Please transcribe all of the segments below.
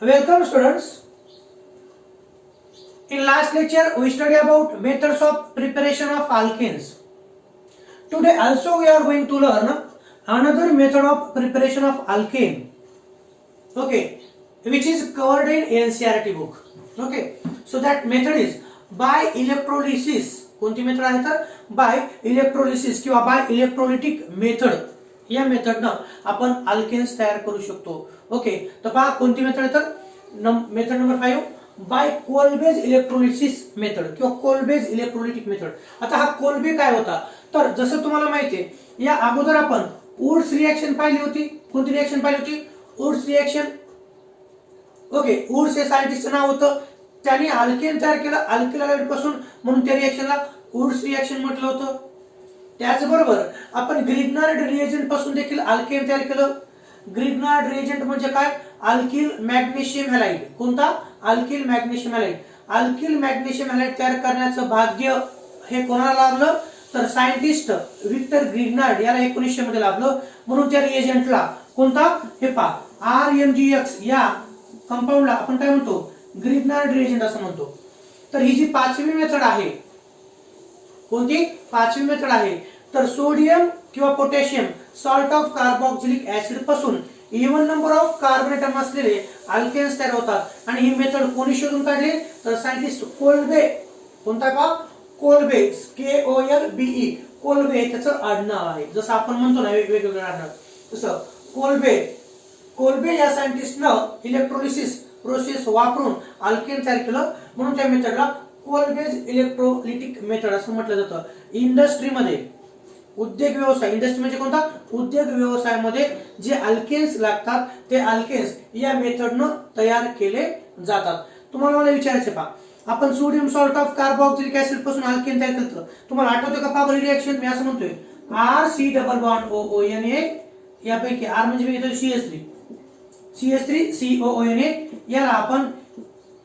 Welcome students. In last lecture we studied about methods of preparation of alkenes. Today also we are going to learn another method of preparation of alkane. Okay, which is covered in NCERT book. Okay, so that method is by electrolysis. कोणती method आहे तर bye electrolysis किंवा bye electrolytic method या मेथडनं आपण alkanes तयार करू शकतो. Okay, तर पहा कोणती मेथड तर method number 5 by Kolbe's electrolysis method किंवा कोलबेज इलेक्ट्रोलिटिक मेथड. आता हा कोलबे काय होता तर जसं तुम्हाला माहिती आहे या अगोदर आपण वुड्स रिएक्शन पाहिली होती. कोणती रिएक्शन पाहिली होती? Wurtz reaction. ओके, वुड्स हे सायंटिस्टचं नाव होतं. त्यांनी अल्केन तयार केलं अल्किल हॅलाइड पासून, म्हणून त्या रिएक्शनला वुड्स रिएक्शन म्हटलं होतं. त्याचबरोबर आपण ग्रिग्नार्ड रिएजंट पासून देखील अल्केन तयार केलं. ग्रिग्नार्ड रिएजंट म्हणजे काय? Alkyl magnesium halide. कोणता? Alkyl magnesium halide. Alkyl magnesium halide तयार करण्याचं भाग्य हे कोणाला लाभलं तर सायंटिस्ट विक्टर ग्रिग्नार्ड याला 1900 मध्ये लाभलं. म्हणून त्या रिएजंटला कोणता हे पहा RMGX या कंपाऊंडला आपण काय म्हणतो? ग्रिग्नार्ड रिएजंट असं म्हणतो. तर ही जी पाचवी मेथड आहे, कोणती? पाचवी मेथड आहे. तर सोडियम किंवा potassium salt of carboxylic acid पासून even number of carbon atom असलेले अल्केन्स तयार होतात. आणि ही मेथड कोणी शोधून काढली तर सायंटिस्ट कोल्बे. कोणता का? कोल्बे. KOLBE. कोल्बे त्याचं आडनाव आहे. जसं आपण म्हणतो ना वेगवेगळे आडनाव, तसं कोल्बे. कोल्बे या सायंटिस्टनं इलेक्ट्रोलिसिस प्रोसेस वापरून अल्केन तयार केलं. म्हणून त्या मेथडला कोलबेज इलेक्ट्रोलिटिक मेथड असं म्हटलं जातं. इंडस्ट्रीमध्ये, उद्योग व्यवसाय, इंडस्ट्री म्हणजे कोणता? उद्योग व्यवसायामध्ये जे अल्केन्स लागतात ते अल्केन्स या मेथडनं तयार केले जातात. तुम्हाला मला विचारायचं पहा, आपण sodium salt of carboxylic acid पासून अल्केन तयार केलं. तुम्हाला आठवतं का पहा रिएक्शन? मी असं म्हणतोय RC डबल बॉन्ड OONA यापैकी R म्हणजे मी घेतो CH3COONA याला आपण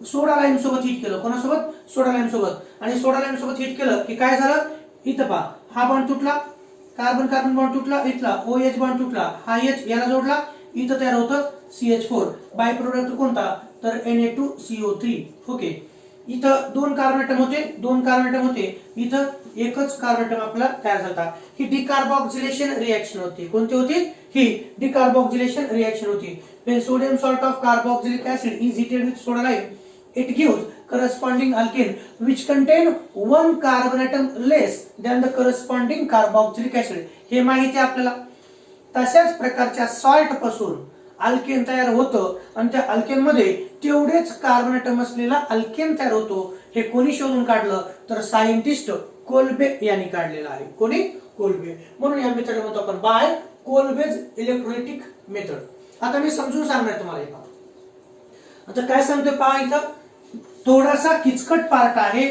सोडा लाईम सोबत हीट केलं. कोणासोबत? सोडा लाईम सोबत. आणि सोडा लाईम सोबत हीट केलं की काय झालं? इथं पहा हा बॉन्ड तुटला, कार्बन कार्बन बॉन्ड तुटला, इथला OH बॉन्ड तुटला, हा H याला जोडला, इथं तयार होतं CH4. बाय प्रोडक्ट कोणता तर Na2CO3. ओके, इथं दोन कार्बन ऍटम होते, इथं एकच कार्बन ऍटम आपला तयार झाला. ही डिकार्बोक्सिलेशन रिएक्शन होती. कोणती होती? ही डिकार्बोक्सिलेशन रिएक्शन होती. When sodium salt of carboxylic acid is heated with soda lime, it gives corresponding alkane which contain one carbon atom less than the corresponding carboxylic acid. हे माहिती आपल्याला. तशाच प्रकारच्या सॉल्ट पासून अल्केन तयार होतं आणि त्या अल्केन मध्ये तेवढेच कार्बन ऍटम असलेला अल्केन तयार होतो. हे कोणी शोधून काढलं तर सायंटिस्ट कोल्बे यांनी काढलेलं आहे. कोणी? कोल्बे. म्हणून या मेथड म्हणतो आपण बाय कोल्बेज इलेक्ट्रोलिटिक मेथड. आता मी समजून सांगणार तुम्हाला. आता काय सांगतोय पहा, इथं थोडासा किचकट पार्ट आहे.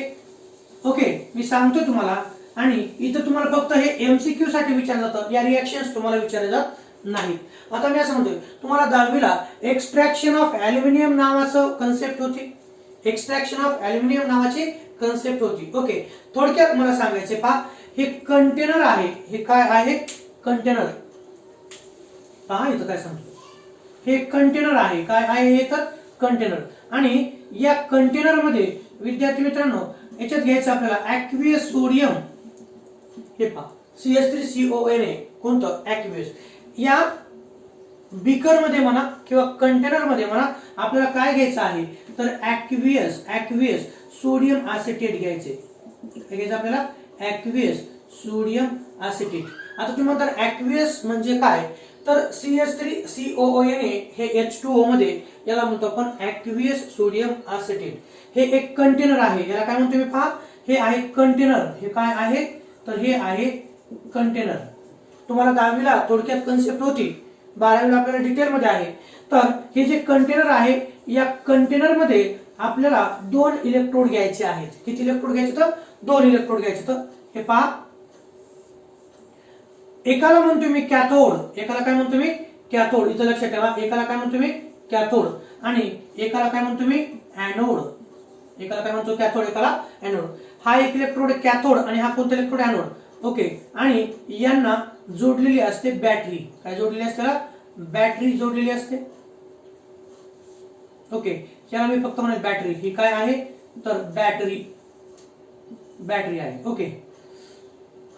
ओके, मी सांगतोय तुम्हाला. आणि इथं तुम्हाला फक्त हे MCQ साठी विचारलं जातं, या रिएक्शन्स तुम्हाला विचारले जात नाही. आता मी असं म्हणतोय तुम्हाला 10वीला एक्सट्रॅक्शन ऑफ ॲल्युमिनियम नावाचं कन्सेप्ट होती. एक्सट्रॅक्शन ऑफ ॲल्युमिनियम नावाची कन्सेप्ट होती. ओके, थोडक्यात मला सांगायचे पहा, हे कंटेनर आहे. हे काय आहे? कंटेनर. पहा इथं काय सांगतो, हे कंटेनर आहे. काय आहे हे तर? कंटेनर. आणि या कंटेनर मध्ये विद्यार्थी मित्रांनो याच्यात घ्यायचं आपल्याला ॲक्वियस सोडियम. हे पहा CH3CONA. कोणतं? ॲक्वियस. या बीकर मध्ये म्हणा किंवा कंटेनर मध्ये म्हणा आपल्याला काय घ्यायचं आहे तर ॲक्वियस सोडियम ऍसिटेट घ्यायचे. काय घ्यायचं आपल्याला? Aqueous sodium acetate. आता तुम्ही म्हणता ॲक्वियस म्हणजे काय तर CH3COONA हे H2O मध्ये याला म्हणतो आपण ॲक्वियस सोडियम ऍसिटेट. हे एक कंटेनर आहे. याला काय म्हणतो मी पहा, हे आहे कंटेनर. हे काय आहे तर हे आहे कंटेनर. तुम्हाला 10वीला थोडक्यात कन्सेप्ट होती, 12वीला आपल्याला डिटेल मध्ये आहे. तर हे जे कंटेनर आहे या कंटेनर मध्ये आपल्याला 2 इलेक्ट्रोड घ्यायचे आहेत. किती इलेक्ट्रोड घ्यायचे तर? 2 इलेक्ट्रोड घ्यायचे. तर हे पहा, एकाला म्हणतो मी कॅथोड. एकाला काय म्हणतो मी? कॅथोड. इथं लक्षात ठेवा, एकाला काय म्हणतो मी? कॅथोड. आणि एकाला काय म्हणतो मी? ऍनोड. एकाला काय म्हणतो? कॅथोड, एकाला ऍनोड. हा एक इलेक्ट्रोड कॅथोड आणि हा कोणता इलेक्ट्रोड? ऍनोड. ओके, आणि यांना जोडलेली असते बॅटरी. काय जोडलेली असते? बॅटरी जोडलेली असते. ओके, याला मी फक्त म्हणेल बॅटरी. ही काय आहे तर बॅटरी आहे. ओके,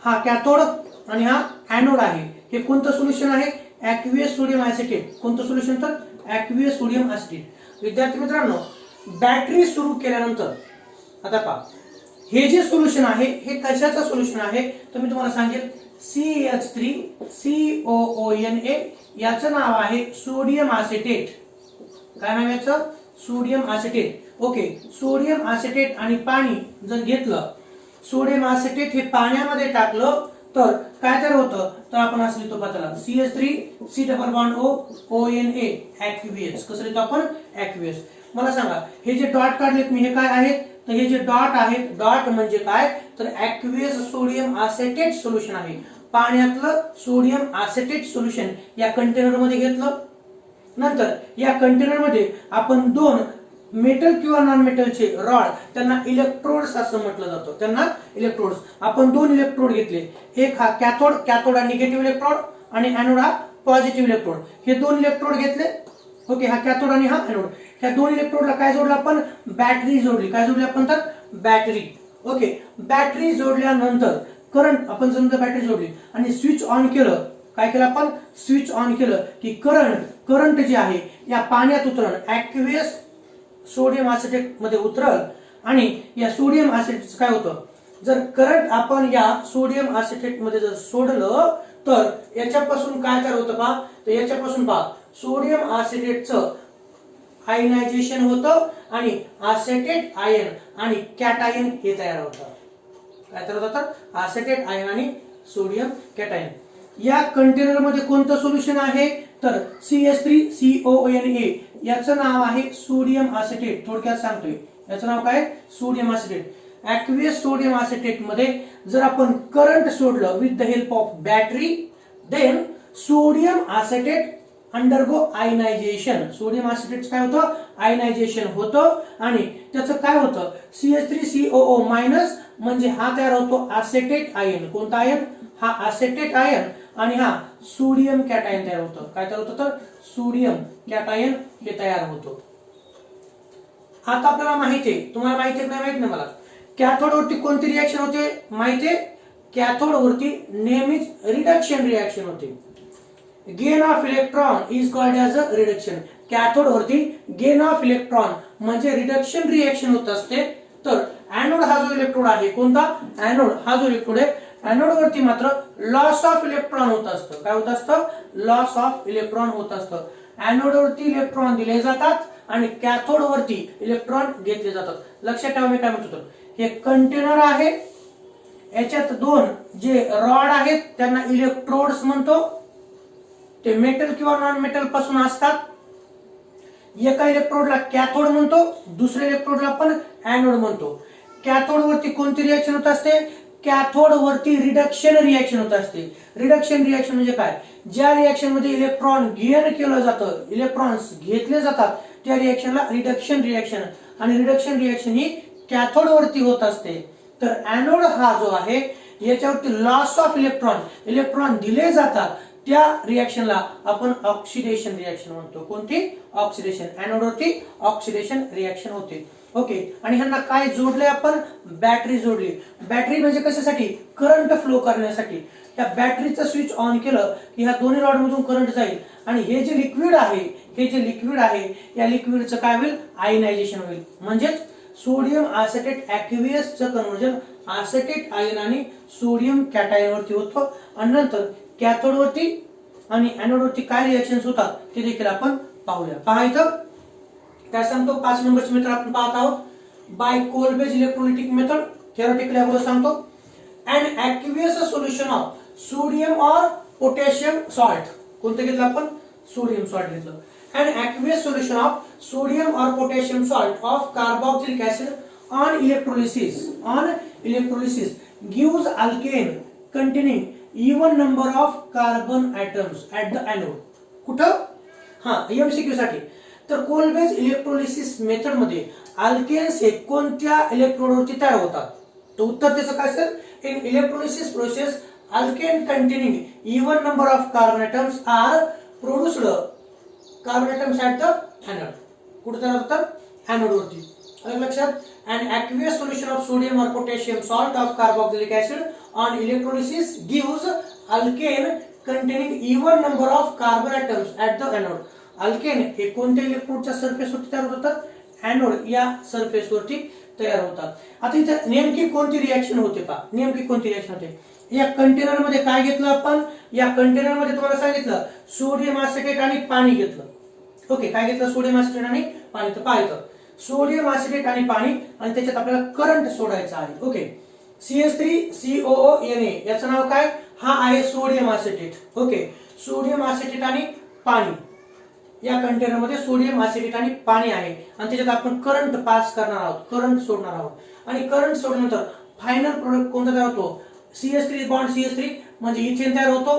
हा कॅथोड आणि हा एनोड आहे. हे कोणतं सोल्युशन आहे? Aqueous sodium acetate. कोणतं सोल्युशन तर ॲक्वियस सोडियम ॲसिटेट. विद्यार्थी मित्रांनो, बॅटरी सुरू केल्यानंतर आता पहा, हे जे सोल्युशन आहे हे कशाचं सोल्युशन आहे तर मी तुम्हाला सांगेल CH3COONA. याचं नाव आहे सोडियम ॲसिटेट. काय नाव याचं? Sodium acetate. Okay, sodium acetate आणि पाणी जर घेतलं, सोडियम ॲसिटेट हे पाण्यामध्ये टाकलं तर काय तयार होतं तर आपण असं लिहितो पहा त्याला CH3COONA ॲक्वियस. कसं लिहितो आपण? ॲक्वियस. मला सांगा, हे जे डॉट काढलेत मी हे काय आहेत तर हे जे डॉट आहेत, डॉट म्हणजे काय तर ॲक्वियस सोडियम ॲसिटेट सोल्युशन आहे. पाण्यातलं सोडियम ॲसिटेट सोल्युशन या कंटेनर मध्ये घेतलं. नंतर या कंटेनर मध्ये आपण दोन मेटल किंवा नॉन मेटलचे रॉड, त्यांना इलेक्ट्रोड्स असं म्हटलं जातं. त्यांना इलेक्ट्रोड्स. आपण दोन इलेक्ट्रोड घेतले. एक हा कॅथोड हा निगेटिव्ह इलेक्ट्रोड आणि एनोड हा पॉझिटिव्ह इलेक्ट्रोड. हे दोन इलेक्ट्रोड घेतले. ओके, हा कॅथोड आणि हा एनोड. ह्या दोन इलेक्ट्रोडला काय जोडलं आपण? बॅटरी जोडली. काय जोडली आपण तर? बॅटरी. ओके, बॅटरी जोडल्यानंतर करंट, आपण समजा बॅटरी जोडली आणि स्विच ऑन केलं. काय केलं आपण? स्विच ऑन केलं की करंट जे आहे या पाण्यात उतरण, ॲक्वियस सोडियम ॲसिटेट मध्ये उतरल आणि या सोडियम ॲसिटेट काय होतं, जर करंट आपण या सोडियम ॲसिटेट मध्ये जर सोडलं तर याच्यापासून काय तयार होतं पहा, तर याच्यापासून पहा सोडियम ॲसिटेटचं आयनायझेशन होतं आणि ॲसिटेट आयन आणि कॅटायन हे तयार होतं. काय तयार होतं तर ॲसिटेट आयन आणि सोडियम कॅटायन. या कंटेनर मध्ये कोणतं सोल्युशन आहे तर CH3COONA. याचं नाव आहे सोडियम ॲसिटेट. थोडक्यात सांगतोय, याचं नाव काय? Sodium acetate. Aqueous sodium acetate मध्ये जर आपण करंट सोडलं with the help of battery, then sodium acetate undergo ionization. Sodium acetate काय होतं? आयनायझेशन होतं आणि त्याचं काय होतं CH3COO मायनस, म्हणजे हा तयार होतो ॲसिटेट आयन. कोणता आयन? हा ॲसिटेट आयन आणि हा सोडियम कॅटायन तयार होतं. काय तयार होतं तर सोडियम कॅटायन हे तयार होतं. आता आपल्याला माहिती आहे, तुम्हाला माहिती आहे नाही माहित नाही मला, कॅथोड वरती कोणती रिएक्शन होते माहिती आहे? कॅथोड वरती नेहमीच रिडक्शन रिएक्शन होते. Gain of electron is called as a reduction. Cathode वरती गेन ऑफ इलेक्ट्रॉन म्हणजे रिडक्शन रिएक्शन होत असते. तर एनोड हा जो इलेक्ट्रोड आहे, कोणता? एनोड हा जो इलेक्ट्रोड आहे, एनोड वरती मात्र लॉस ऑफ इलेक्ट्रॉन होत असतं. काय होत असतं? लॉस ऑफ इलेक्ट्रॉन होत असतं. एनोड वरती इलेक्ट्रॉन दिले जातात आणि कॅथोड वरती इलेक्ट्रॉन घेतले जातात. लक्षात ठेवा मी काय म्हणतो तर हे कंटेनर आहे, याच्यात दोन जे रॉड आहेत त्यांना इलेक्ट्रोड्स म्हणतो. ते मेटल किंवा नॉन मेटल पासून असतात. एका इलेक्ट्रोडला कॅथोड म्हणतो, दुसऱ्या इलेक्ट्रोडला आपण एनोड म्हणतो. कॅथोड वरती कोणती रिएक्शन होत असते? कॅथोड वरती रिडक्शन रिएक्शन होत असते. रिडक्शन रिएक्शन म्हणजे काय? ज्या रिएक्शन मध्ये इलेक्ट्रॉन गेन केलं जातं, इलेक्ट्रॉन्स घेतले जातात, त्या रिएक्शनला रिडक्शन रिएक्शन. आणि रिडक्शन रिएक्शन ही कॅथोड वरती होत असते. तर एनोड हा जो आहे याच्यावरती लॉस ऑफ इलेक्ट्रॉन दिले जातात, त्या रिएक्शनला आपण ऑक्सिडेशन रिएक्शन म्हणतो. कोणती? ऑक्सिडेशन. एनोड वरती ऑक्सिडेशन रिएक्शन होते. ओके, आणि ह्यांना काय जोडले आपण? बॅटरी जोडली. बॅटरी म्हणजे कशासाठी? करंट फ्लो करण्यासाठी. या बॅटरीचं स्विच ऑन केलं की ह्या दोन्ही रॉड मधून करंट जाईल आणि हे जे लिक्विड आहे, या लिक्विडचं काय होईल? आयनायझेशन होईल. म्हणजेच सोडियम ॲसिटेट ॲक्वियसचं कन्व्हर्जन ॲसिटेट आयन आणि सोडियम कॅटायन वरती होतं. आणि नंतर कॅथोड वरती आणि एनोड वरती काय रिएक्शन्स होतात ते देखील आपण पाहूया. पहा इथं काय सांगतो, 5 नंबरची मेथड आपण पाहत आहोत. By Kolbe's electrolytic method. Theoretically अगोदर सांगतो, an aqueous solution of sodium or potassium salt. कोणतं घेतलं आपण? सोडियम सॉल्ट घेतलं. An aqueous solution of sodium or potassium salt of carboxylic acid on electrolysis gives alkane containing even number of carbon atoms at the anode. कुठं? हा, MCQ साठी. तर कोलबेज electrolysis method मध्ये alkanes हे कोणत्या इलेक्ट्रोड वरती तयार होतात? तर उत्तर त्याचं काय असेल? In electrolysis process alkane containing even number of carbon atoms are produced carbon atoms at the anode. कुठे तयार होतात? एनोड वरती. आलं लक्षात? An aqueous solution of sodium or potassium salt of carboxylic acid on electrolysis gives alkane containing even number of carbon atoms at the anode. Alkane हे कोणत्या इलेक्ट्रोडच्या सरफेसवरती तयार होतात? एनोड या सरफेसवरती तयार होतात. आता इथे नेमकी कोणती रिएक्शन होते पहा, नेमकी कोणती रिएक्शन होते? या कंटेनर मध्ये काय घेतलं आपण? या कंटेनर मध्ये तुम्हाला सांगितलं सोडियम ऍसिटेट आणि पाणी घेतलं. ओके, काय घेतलं? सोडियम ऍसिटेट आणि पाणी. तर पाहायचं सोडियम ऍसिटेट आणि पाणी आणि त्याच्यात आपल्याला करंट सोडायचा आहे. ओके, CH3COONA याचं नाव काय? हा आहे sodium acetate. Okay, sodium acetate आणि पाणी या कंटेनर मध्ये सोडियम ऍसिटेट आणि पाणी आहे आणि त्याच्यात आपण करंट पास करणार आहोत, करंट सोडणार आहोत आणि करंट सोडल्यानंतर फायनल प्रोडक्ट कोणता तयार होतो? CH3 बॉन्ड CH3 म्हणजे इथेन तयार होतो,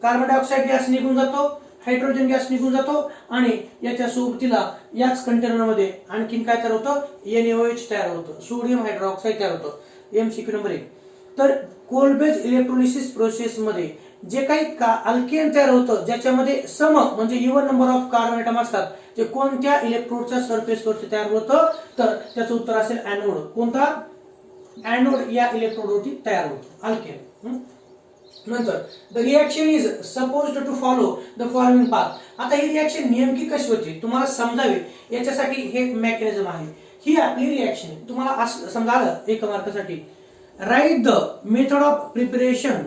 कार्बन डायऑक्साइड गॅस निघून जातो, हायड्रोजन गॅस निघून जातो आणि याच्या सोबतीला याच कंटेनर मध्ये आणखीन काय तयार होतं? NaOH तयार होतं, सोडियम हायड्रॉक्साइड तयार होतं. MCQ number 1. तर कोलब्रेज इलेक्ट्रोलिसिस प्रोसेस मध्ये जे काही अल्केन तयार होतं ज्याच्यामध्ये सम म्हणजे even number of carbon atom असतात ते कोणत्या इलेक्ट्रोडच्या सरफेसवरती तयार होतं? तर त्याचं उत्तर असेल एनोड. कोणता? एनोड या इलेक्ट्रोडवरती तयार होतं अल्केन. नंतर the reaction is supposed to follow the following path. आता ही रिएक्शन नेमकी कशी होती तुम्हाला समजावे याच्यासाठी हे मेकॅनिझम आहे. ही आपली रिएक्शन तुम्हाला समजा आलं 1 मार्कासाठी. Right the method of preparation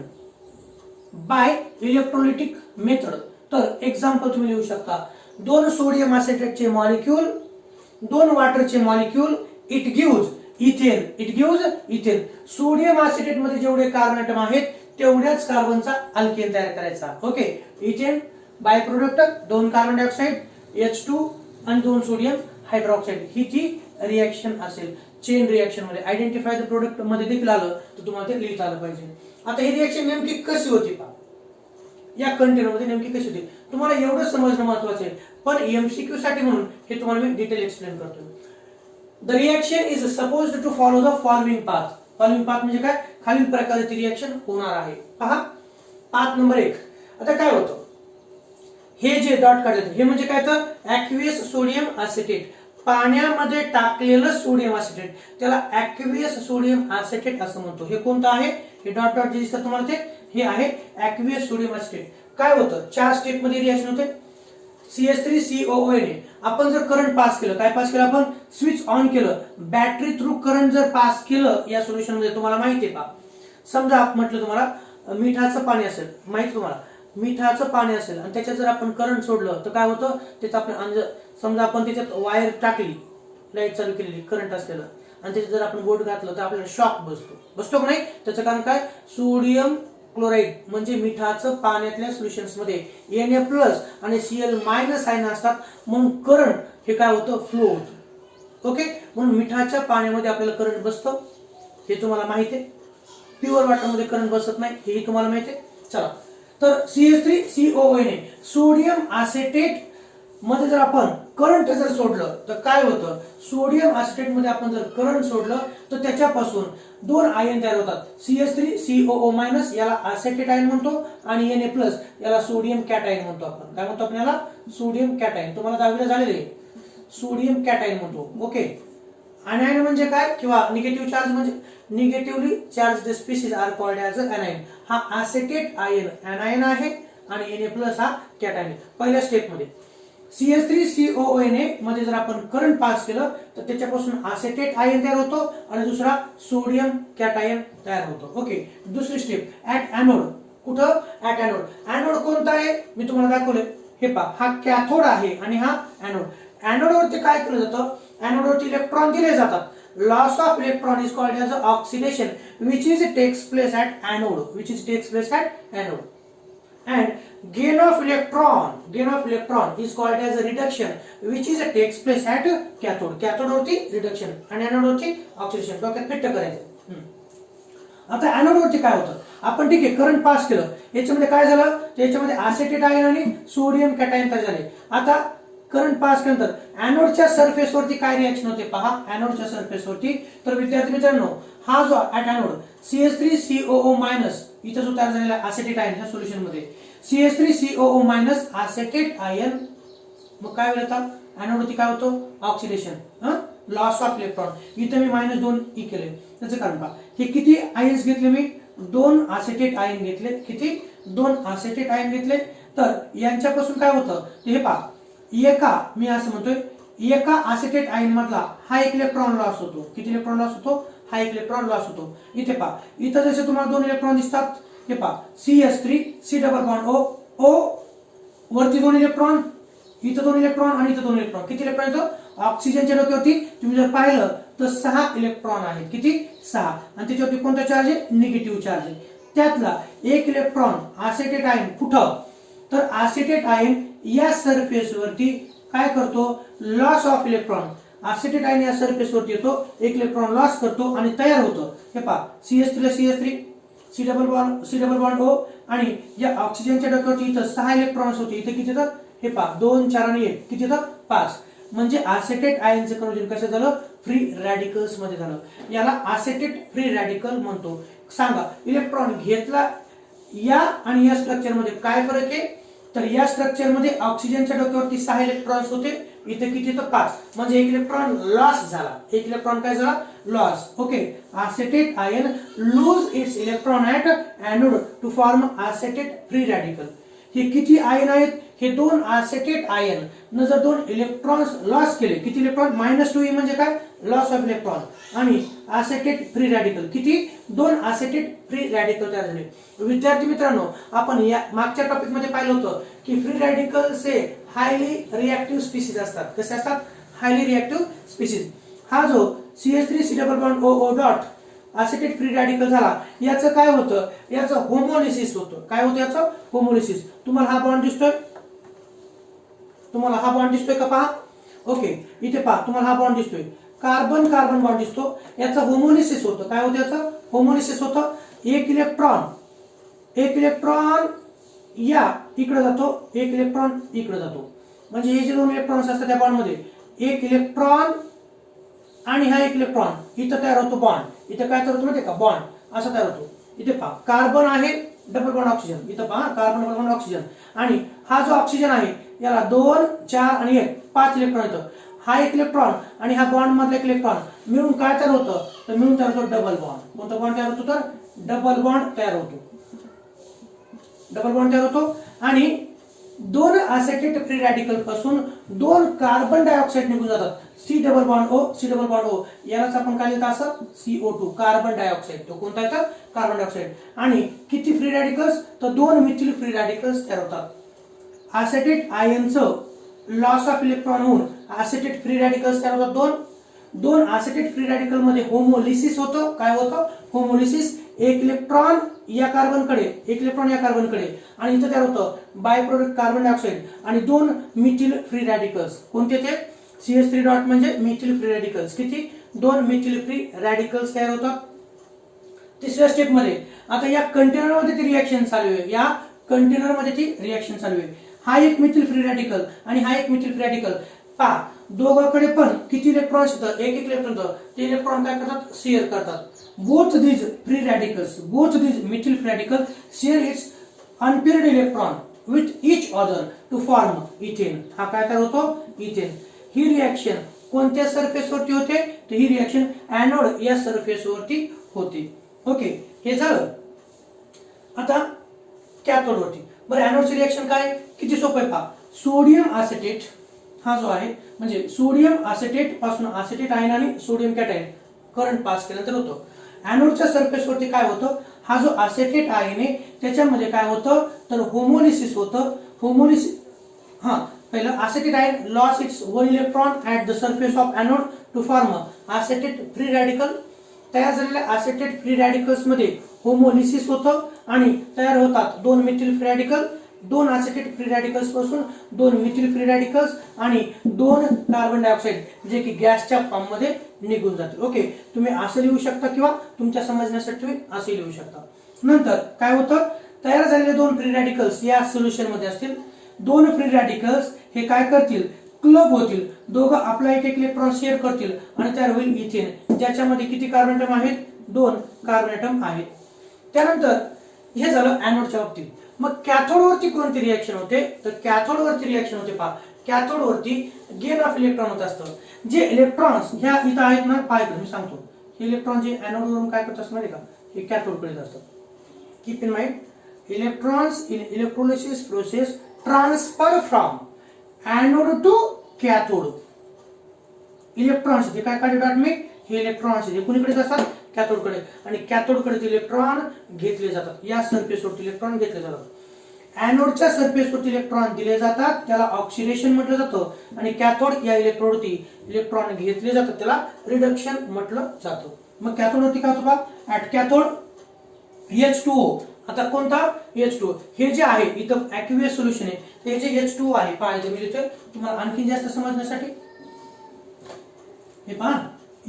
by electrolytic method. तर एक्झाम्पल तुम्ही लिहू शकता. 2 सोडियम ऍसिटेटचे मॉलिक्यूल, 2 वॉटरचे molecule, it gives ethane, it gives ethane. Sodium acetate मध्ये जेवढे कार्बन ॲटम आहेत तेवढ्याच कार्बनचा अल्केन तयार करायचा. Okay, ethane by product 2 carbon dioxide H2 आणि 2 सोडियम हायड्रॉक्साइड. ही ती रिएक्शन असेल चेन रिएक्शन मध्ये. आयडेंटिफाय द प्रोडक्ट मध्ये देखील आलं तर तुम्हाला ते लिहिता आलं पाहिजे. आता ही रिएक्शन नेमकी कशी होती पहा, या कंटेनर मध्ये नेमकी कशी होती तुम्हाला एवढं समजणं महत्वाचं आहे. पण MCQ साठी म्हणून हे तुम्हाला मी डिटेल एक्सप्लेन करतोय. The reaction is supposed to follow the following path. Following path म्हणजे काय? खालील प्रकारची रिएक्शन होणार आहे. पहा पाथ नंबर 1. आता काय होतं? हे जे डॉट काढले हे म्हणजे काय? तर ॲक्वियस सोडियम ऍसिटेट, पाण्यामध्ये टाकलेलं सोडियम ऍसिटेट, त्याला ॲक्वियस सोडियम ऍसिटेट असं म्हणतो. हे कोणतं आहे? हे डॉट डॉट जे दिसतात तुम्हाला ते हे आहे ॲक्वियस सोडियम ऍसिटेट. काय होतं? 4 स्टेप मध्ये रिएक्शन होते. CH3COONA. आपण जर करंट पास केलं, काय पास केलं आपण? स्विच ऑन केलं, बॅटरी थ्रू करंट जर पास केलं या सोल्युशन मध्ये तुम्हाला माहिती आहे का? समजा म्हटलं तुम्हाला मिठाचं पाणी असेल, माहिती तुम्हाला मिठाचं पाणी असेल आणि त्याच्यात जर आपण करंट सोडलं तर काय होतं? त्याचं आपण समजा आपण त्याच्यात वायर टाकली, लाईट चालू केलेली करंट असलेलं आणि त्याच्यात जर आपण बोट घातलं तर आपल्याला शॉक बसतो का नाही? त्याचं कारण काय? सोडियम क्लोराईड म्हणजे मिठाचं पाण्यातल्या सोल्युशन्स मध्ये Na+ आणि Cl- आयन असतात म्हणून करंट हे काय होतं? फ्लो होतं. ओके, म्हणून मिठाच्या पाण्यामध्ये आपल्याला करंट बसतं हे तुम्हाला माहिती आहे. प्युअर वॉटर मध्ये करंट बसत नाही हेही तुम्हाला माहिती आहे. चला, तर CH3COONA सोडियम ऍसिटेट मध्ये जर आपण करंट जर सोडलं तर काय होतं? सोडियम ऍसिटेट मध्ये आपण जर करंट सोडलं तर त्याच्यापासून 2 आयन तयार होतात. CH3COO- याला ऍसिटेट आयन म्हणतो आणि Na+ याला सोडियम कॅटायन म्हणतो. आपण काय म्हणतो? आपण याला सोडियम कॅटायन. तुम्हाला 10वीला झालेले सोडियम कॅटायन म्हणतो. ओके, अनायन म्हणजे काय? किंवा निगेटिव्ह चार्ज म्हणजे negatively charged species are called as anion. हा ऍसिटेट आयन अनायन आहे आणि Na+ हा कॅटायन. पहिल्या स्टेप मध्ये CH3COONA मध्ये जर आपण करंट पास केलं तर त्याच्यापासून ऍसिटेट आयन तयार होतो आणि दुसरा सोडियम कॅटायन तयार होतो. ओके, दुसरी स्टेप ऍट एनोड. कुठं? At anode. एनोड कोणता आहे? मी तुम्हाला दाखवले. हे पहा, हा कॅथोड आहे आणि हा एनोड. एनोड वरती काय केलं जातं? एनोड वरती इलेक्ट्रॉन दिले जातात. Loss of electron is called as oxidation which is takes place at anode, which is takes place at anode. And gain of electron is called as a reduction which is takes place at cathode. Cathode वरती reduction आणि anode वरती oxidation. डोक्यात fit करायचं. आता anode वरती काय होतं? आपण ठीक आहे करंट पास केलं, याच्यामध्ये काय झालं? याच्यामध्ये ऍसिटेट आयन आणि सोडियम कॅटायन तयार झाले. आता करंट पास केल्यानंतर एनोडच्या सरफेस वरती काय रिएक्शन होते? पहा, एनोडच्या सरफेस वरती. तर विद्यार्थी मित्रांनो, हा जो ऍट एनोड CH3COO- इथं जो तयार झालेला ऍसिटेट आयन ह्या सोल्युशन मध्ये CH3COO- ऍसिटेट आयन मग काय होईल? आता एनोडवरती काय होतं ऑक्सिडेशन, लॉस ऑफ इलेक्ट्रॉन। इथे मी -2 केले, त्याचं कारण पहा हे किती आयन्स घेतले मी 2 असेटेट आयन घेतले, किती 2 असेटेट आयन घेतले। तर यांच्यापासून काय होतं हे पहा, एका मी असं म्हणतोय एका असेटेट आयन मधला हा एक इलेक्ट्रॉन लॉस होतो, किती इलेक्ट्रॉन लॉस होतो, हा एक इलेक्ट्रॉन लॉस होतो। इथे पहा इथं जसे तुम्हाला 2 इलेक्ट्रॉन दिसतात, हे पहा CH3 C double bond O O वरती 2 इलेक्ट्रॉन, इथं 2 इलेक्ट्रॉन आणि इथं 2 इलेक्ट्रॉन, किती इलेक्ट्रॉन येतो ऑक्सिजनच्या डोक्यावरती तुम्ही जर पाहिलं तर 6 इलेक्ट्रॉन आहेत, किती 6, आणि त्याच्यावरती कोणता चार्ज आहे निगेटिव्ह चार्ज आहे। त्यातला एक इलेक्ट्रॉन असेटेट आयन कुठं, तर असेटेट आयन या सरफेस वरती काय करतो लॉस ऑफ इलेक्ट्रॉन, असेटेट आयन या सरफेस वरती येतो, एक इलेक्ट्रॉन लॉस करतो आणि तयार होतं। हे पहा CH3 ला CH3 C double bond O आणि या ऑक्सिजनच्या डोक्यावरती इथं 6 इलेक्ट्रॉन्स होते, इथे किती येतात हे पहा 2 4 आणि 1 किती येतात 5, म्हणजे असेटेट आयनचं कन्वर्जन कसं झालं फ्री रॅडिकल्स मध्ये झालं, याला असेटेट फ्री रॅडिकल म्हणतो। सांगा इलेक्ट्रॉन घेतला या आणि या स्ट्रक्चर मध्ये काय फरक आहे, तर या स्ट्रक्चर मध्ये ऑक्सिजनच्या डोक्यावरती 6 इलेक्ट्रॉन्स होते, इथे किती येतं 5, म्हणजे एक इलेक्ट्रॉन लॉस झाला, एक इलेक्ट्रॉन काय झाला loss. Okay, acetate ion lose its electron at anode to form acetate free radical. हे किती आयन आहेत, हे 2 असेटेट आयन न जर 2 इलेक्ट्रॉन्स लॉस केले, किती इलेक्ट्रॉन -2 म्हणजे काय लॉस ऑफ इलेक्ट्रॉन, आणि असेटेट फ्री रॅडिकल किती 2 असेटेट फ्री रॅडिकल तयार झाले। विद्यार्थी मित्रांनो आपण या मागच्या टॉपिक मध्ये पाहिलं होतं की फ्री रॅडिकल्स हे हायली रिएक्टिव्ह स्पीसीज असतात, कसे असतात हायली रिएक्टिव्ह स्पीसीज। हा जो CH3 C double bond O dot acetate free radical झाला, याचं काय होतं, याचं होमोलिसिस होतं, काय होतं याचं होमोलिसिस। तुम्हाला हा बॉन्ड दिसतोय, तुम्हाला हा बॉन्ड दिसतोय का पहा, ओके इथे पहा तुम्हाला हा बॉन्ड दिसतोय, कार्बन कार्बन बॉन्ड दिसतो, याचं होमोलिसिस होतं, काय होतं याचं होमोलिसिस होतं, एक इलेक्ट्रॉन या इकडे जातो, एक इलेक्ट्रॉन इकडे जातो, म्हणजे हे जे 2 इलेक्ट्रॉन्स असतात त्या बॉन्ड मध्ये एक इलेक्ट्रॉन आणि हा एक इलेक्ट्रॉन इथं तयार होतो बॉन्ड, इथे काय तयार होतो माहिती का बॉन्ड असा तयार होतो। इथे पहा कार्बन आहे डबल बॉन्ड ऑक्सिजन, इथं पहा कार्बन डबल बॉन्ड ऑक्सिजन, आणि हा जो ऑक्सिजन आहे याला 2 4 आणि 1 5 इलेक्ट्रॉन येतं, हा एक इलेक्ट्रॉन आणि हा बॉन्ड मधला एक इलेक्ट्रॉन मिळून काय तयार होतं, तर मिळून तयार होतो डबल बॉन्ड। कोणता बॉन्ड तयार होतो, तर डबल बॉन्ड तयार होतो, डबल बॉन्ड तयार होतो, आणि 2 असेटेट फ्री रॅडिकल पासून 2 कार्बन डायऑक्साइड निघून जातात, C डबल बॉन्ड O, यालाच आपण काय लिहितो असं CO2 कार्बन डायऑक्साइड, तो कोणता येतं कार्बन डायऑक्साइड, आणि किती फ्री रॅडिकल्स, तर 2 मिथिल फ्री रॅडिकल्स तयार होतात। असेटेट आयनचं लॉस ऑफ इलेक्ट्रॉन होऊन असेटेट फ्री रॅडिकल्स तयार होतात, 2 असेटेट फ्री रॅडिकल मध्ये होमोलिसिस होतं, काय होतं होमोलिसिस, एक इलेक्ट्रॉन या कार्बनकडे एक इलेक्ट्रॉन या कार्बनकडे, आणि इथं तयार होतं बाय प्रोडक्ट कार्बन डायऑक्साइड आणि 2 मिथिल फ्री रॅडिकल्स, कोणते ते CH3 डॉट म्हणजे मिथिल फ्री रॅडिकल्स, किती 2 मिथिल फ्री रॅडिकल्स तयार होतात। तिसऱ्या स्टेप मध्ये आता या कंटेनर मध्ये ती रिएक्शन चालू आहे, या कंटेनर मध्ये ती रिएक्शन चालू आहे, हा एक मिथिल फ्री रॅडिकल आणि हा एक मिथिल फ्री रॅडिकल, पहा दोघांकडे पण किती इलेक्ट्रॉन्स येतात, एक इलेक्ट्रॉन, ते इलेक्ट्रॉन काय करतात शेअर करतात। Both these free radicals, both these methyl free radical share its unpaired electron with each other to form ethane, हा काय तयार होतो इथेन। ही रिएक्शन कोणत्या सरफेस वरती होते, तर ही रिएक्शन एनोड या सरफेस वरती होते। ओके हे झालं, आता कॅथोड वरती, बरं एनोडची रिएक्शन काय किती सोपं आहे पहा, सोडियम असेटेट हा जो आहे म्हणजे सोडियम असेटेट पासून असेटेट आयन आणि सोडियम कॅटायन करंट पास केल्यानंतर होतं, एनोडच्या सरफेस वरती काय होतं, हा जो असेटेट आयन आहे त्याच्यामध्ये काय होतं, तर होमोलिसिस होतं, होमोलिसिस हा पहिलं acetate ion loss its 1 electron at the surface of anode to form acetate free radical, तयार झालेल्या असेटेट फ्री रॅडिकल्स मध्ये होमोलिसिस होतं आणि तयार होतात 2 methyl free radical, 2 acetate free radicals पासून 2 मिथिल फ्री रॅडिकल्स आणि 2 कार्बन डायऑक्साइड जे की गॅसच्या फॉर्म मध्ये निघून जाते। ओके तुम्ही असं लिहू शकता किंवा तुमच्या समजण्यासाठी तुम्ही असे लिहू शकता। नंतर काय होतं, तयार झालेले 2 फ्री रॅडिकल्स या सोल्युशन मध्ये असतील, 2 फ्री रॅडिकल्स हे काय करतील क्लब होतील, दोघं आपला एक इलेक्ट्रॉन शेअर करतील आणि तयार होईल इथेन, ज्याच्यामध्ये किती कार्बन ॲटम आहेत 2 कार्बन ॲटम आहेत। त्यानंतर हे झालं एनोडच्या बाबतीत। मग कॅथोड वरती कोणती रिएक्शन होते, तर कॅथोड वरती रिएक्शन होते पहा कॅथोड वरती गेन ऑफ इलेक्ट्रॉन होत असतं. जे इलेक्ट्रॉन्स ह्या इथं आहेत ना पाहायचं मी सांगतो, हे इलेक्ट्रॉन जे एनोड वरून काय करत असतात माहिती का, हे कॅथोड कडे असतात. Keep in mind, electrons in electrolysis process transfer from anode to cathode. Electrons जे काय काढले डॉट मी, हे इलेक्ट्रॉन्स हे कुणीकडे असतात, कॅथोड कडे, आणि कॅथोड कडे इलेक्ट्रॉन घेतले जातात. या सरफेसवरती इलेक्ट्रॉन घेतले जातात. एनोडच्या सरफेसवरती इलेक्ट्रॉन दिले जातात, त्याला ऑक्सिडेशन म्हटलं जातं, आणि कॅथोड या इलेक्ट्रोडवरती इलेक्ट्रॉन घेतले जातात, त्याला रिडक्शन म्हटलं जातं. मग कॅथोडवरती काय होतं बघा, ऍट कॅथोड H2O. आता कोणता H2O, हे जे आहे इथं ऍक्युएस सोल्युशन आहे, ते जे H2O आहे पाहायचं मी इथे तुम्हाला आणखी जास्त समजण्यासाठी. हे पहा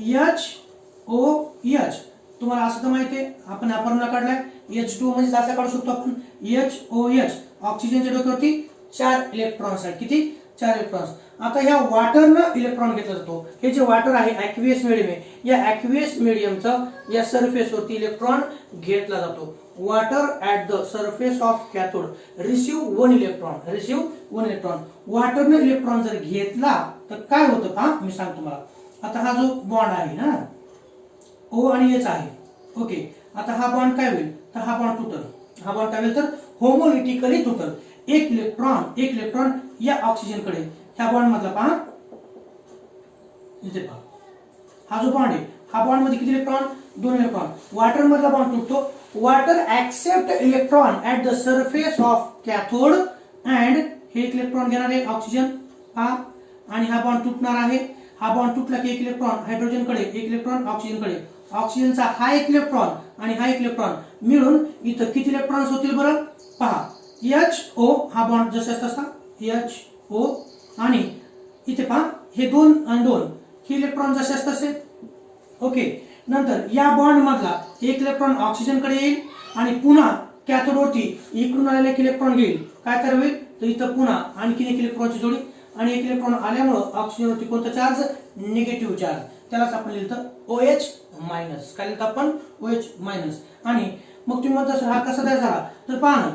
HOH, तुम्हाला असं तर माहिती आहे, आपण हा फॉर्म्युला काढलाय. H2O म्हणजे असा काढू शकतो आपण HOH. ऑक्सिजनच्या डोक्यावरती 4 इलेक्ट्रॉन्स आहेत. किती? 4 इलेक्ट्रॉन्स. आता ह्या वॉटरनं इलेक्ट्रॉन घेतला जातो. हे जे वॉटर आहे ऍक्वियस मीडियम आहे, या ऍक्वियस मीडियमचा या सरफेसवरती इलेक्ट्रॉन घेतला जातो. Water at the surface of cathode receive 1 electron. वॉटरनं इलेक्ट्रॉन जर घेतला तर काय होतं पहा, मी सांगतो तुम्हाला. आता हा जो बॉन्ड आहे ना, O आणि H आहे, ओके. आता हा बॉन्ड काय होईल, तर हा बॉन्ड तुटल. हा बॉन्ड काय होईल तर होमोलिटिकली तुटल. एक इलेक्ट्रॉन या ऑक्सिजन कडे, ह्या बॉन्ड मधला पहा, इथे पहा, हा जो बॉन्ड आहे, हा बॉन्ड मध्ये किती इलेक्ट्रॉन, 2 इलेक्ट्रॉन. वॉटर मधला बॉन्ड तुटतो. Water accept electron at the surface of cathode and हे इलेक्ट्रॉन घेणार आहे ऑक्सिजन, हा, आणि हा बॉन्ड तुटणार आहे. हा बॉन्ड तुटला की एक इलेक्ट्रॉन हायड्रोजन कडे, एक इलेक्ट्रॉन ऑक्सिजन कडे. ऑक्सिजनचा हा एक इलेक्ट्रॉन आणि हा एक इलेक्ट्रॉन मिळून इथं किती इलेक्ट्रॉन्स होतील बरं पहा. HO हा बॉन्ड जसा तसा HO, आणि इथे पहा हे 2 आणि 2 हे इलेक्ट्रॉन जसे तसे, ओके. नंतर या बॉन्ड मधला एक इलेक्ट्रॉन ऑक्सिजन कडे येईल आणि पुन्हा कॅथोड वरती इकडून आलेला एक इलेक्ट्रॉन घेईल. काय तर होईल, तर इथं पुन्हा आणखी एक इलेक्ट्रॉनची जोडी, आणि एक इलेक्ट्रॉन आल्यामुळे ऑक्सिजन वरती कोणता चार्ज, निगेटिव्ह चार्ज. त्यालाच आपण लिहिलं OH मायनस. काय लिहिलं आपण, OH मायनस. आणि मग तुम्ही म्हणता सर हा कसा तयार झाला, तर पहा ना,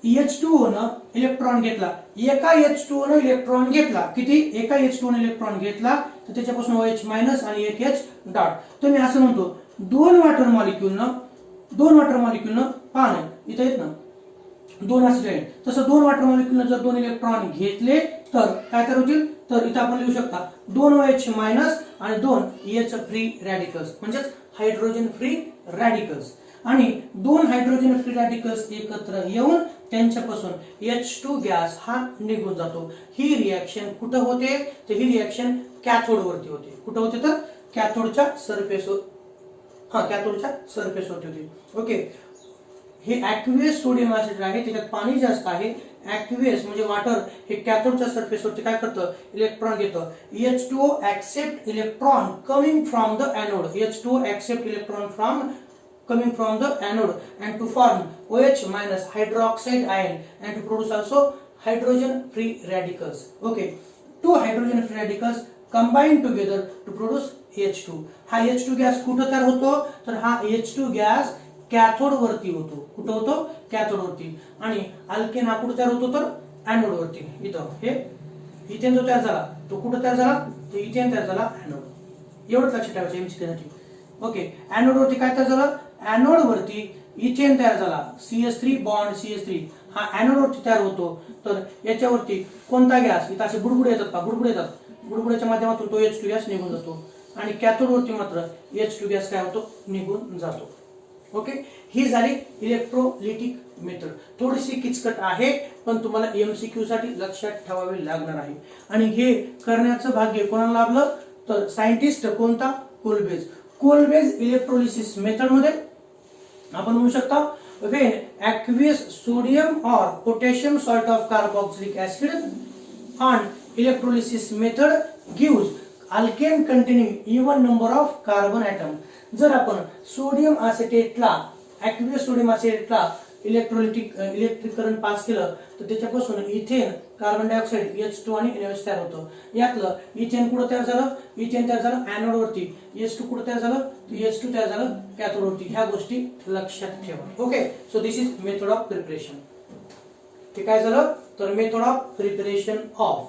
H2O न इलेक्ट्रॉन घेतला, एका H2O न इलेक्ट्रॉन घेतला, किती, एका H2O न इलेक्ट्रॉन घेतला, तर त्याच्यापासून OH मायनस आणि एक H डॉट. तर मी असं म्हणतो, 2 वॉटर मॉलिक्यूलनं पहा ना, इथं येत ना 2 असले, तसं 2 वॉटर मॉलिक्यूलनं जर 2 इलेक्ट्रॉन घेतले तर काय तर होतील, तर इथं आपण लिहू शकता 2 OH मायनस आणि 2 H फ्री रॅडिकल्स, म्हणजेच हायड्रोजन फ्री रॅडिकल्स. आणि 2 हायड्रोजन फ्री रॅडिकल्स एकत्र येऊन त्यांच्यापासून H2 गॅस हा निघून जातो. ही रिएक्शन कुठं होते, तर ही रिएक्शन कॅथोड वरती होते. कुठं होते, तर कॅथोडच्या सरफेसवर, कॅथोडच्या सरफेसवरती होते, ओके. हे ऍक्वियस सोडियम ऍसिड आहे, त्याच्यात पाणी जास्त आहे. ऍक्वियस म्हणजे वॉटर हे कॅथोडच्या सरफेसवरती काय करतं, इलेक्ट्रॉन घेतं. H2O accept electron coming from the anode. H2O accept electron coming from the anode and to form OH minus hydroxide ion and to produce also hydrogen free radicals. Okay, 2 hydrogen free radicals combine together to produce H2. हा H2 gas कुठं तयार होतो, तर हा H2 gas cathode वरती होतो. कुठं होतो, कॅथोड वरती. आणि अल्केन हा कुठं तयार होतो, तर एनोड वरती. इथं हे इथेन जो तयार झाला तो कुठं तयार झाला, तर इथेन तयार झाला एनोड. एवढंच लक्षात ठेवायचं एमसीक्यूसाठी, ओके. एनोड वरती काय तयार झालं, एनोड वरती इथेन तयार झाला, CH3 बॉन्ड CH3 हा एनोड वरती तयार होतो. तर याच्यावरती कोणता गॅस, इथं असे बुडबुडे येतात, बुडबुड्याच्या माध्यमातून तो H2 गॅस निघून जातो. आणि कॅथोड वरती मात्र H2 गॅस काय होतो, निघून जातो, ओके. ही झाली इलेक्ट्रोलिटिक मेथड. थोडीशी किचकट आहे, पण तुम्हाला एमसीक्यू साठी लक्षात ठेवावे लागणार आहे. आणि हे करण्याचं भाग्य कोणाला लाभलं, तर सायंटिस्ट कोणता, कोलबेज इलेक्ट्रोलिसिस मेथड मध्ये आपण म्हणू शकता, when aqueous sodium or potassium salt of carboxylic acid on electrolysis method gives alkane containing even number of carbon atom. जर आपण सोडियम एसिटेटला, aqueous सोडियम एसिटेटला इलेक्ट्रिक करंट पास केलं तर त्याच्यापासून इथेन, कार्बन डायऑक्साइड H2 आणि NH तयार होतं. यातलं इथेन कुठं तयार झालं, इथेन तयार झालं एनोड वरती. H2 कुठं तयार झालं, तर H2 तयार झालं कॅथोड वरती. ह्या गोष्टी लक्षात ठेवा, okay. So this is method of preparation. ते काय झालं, तर method of preparation of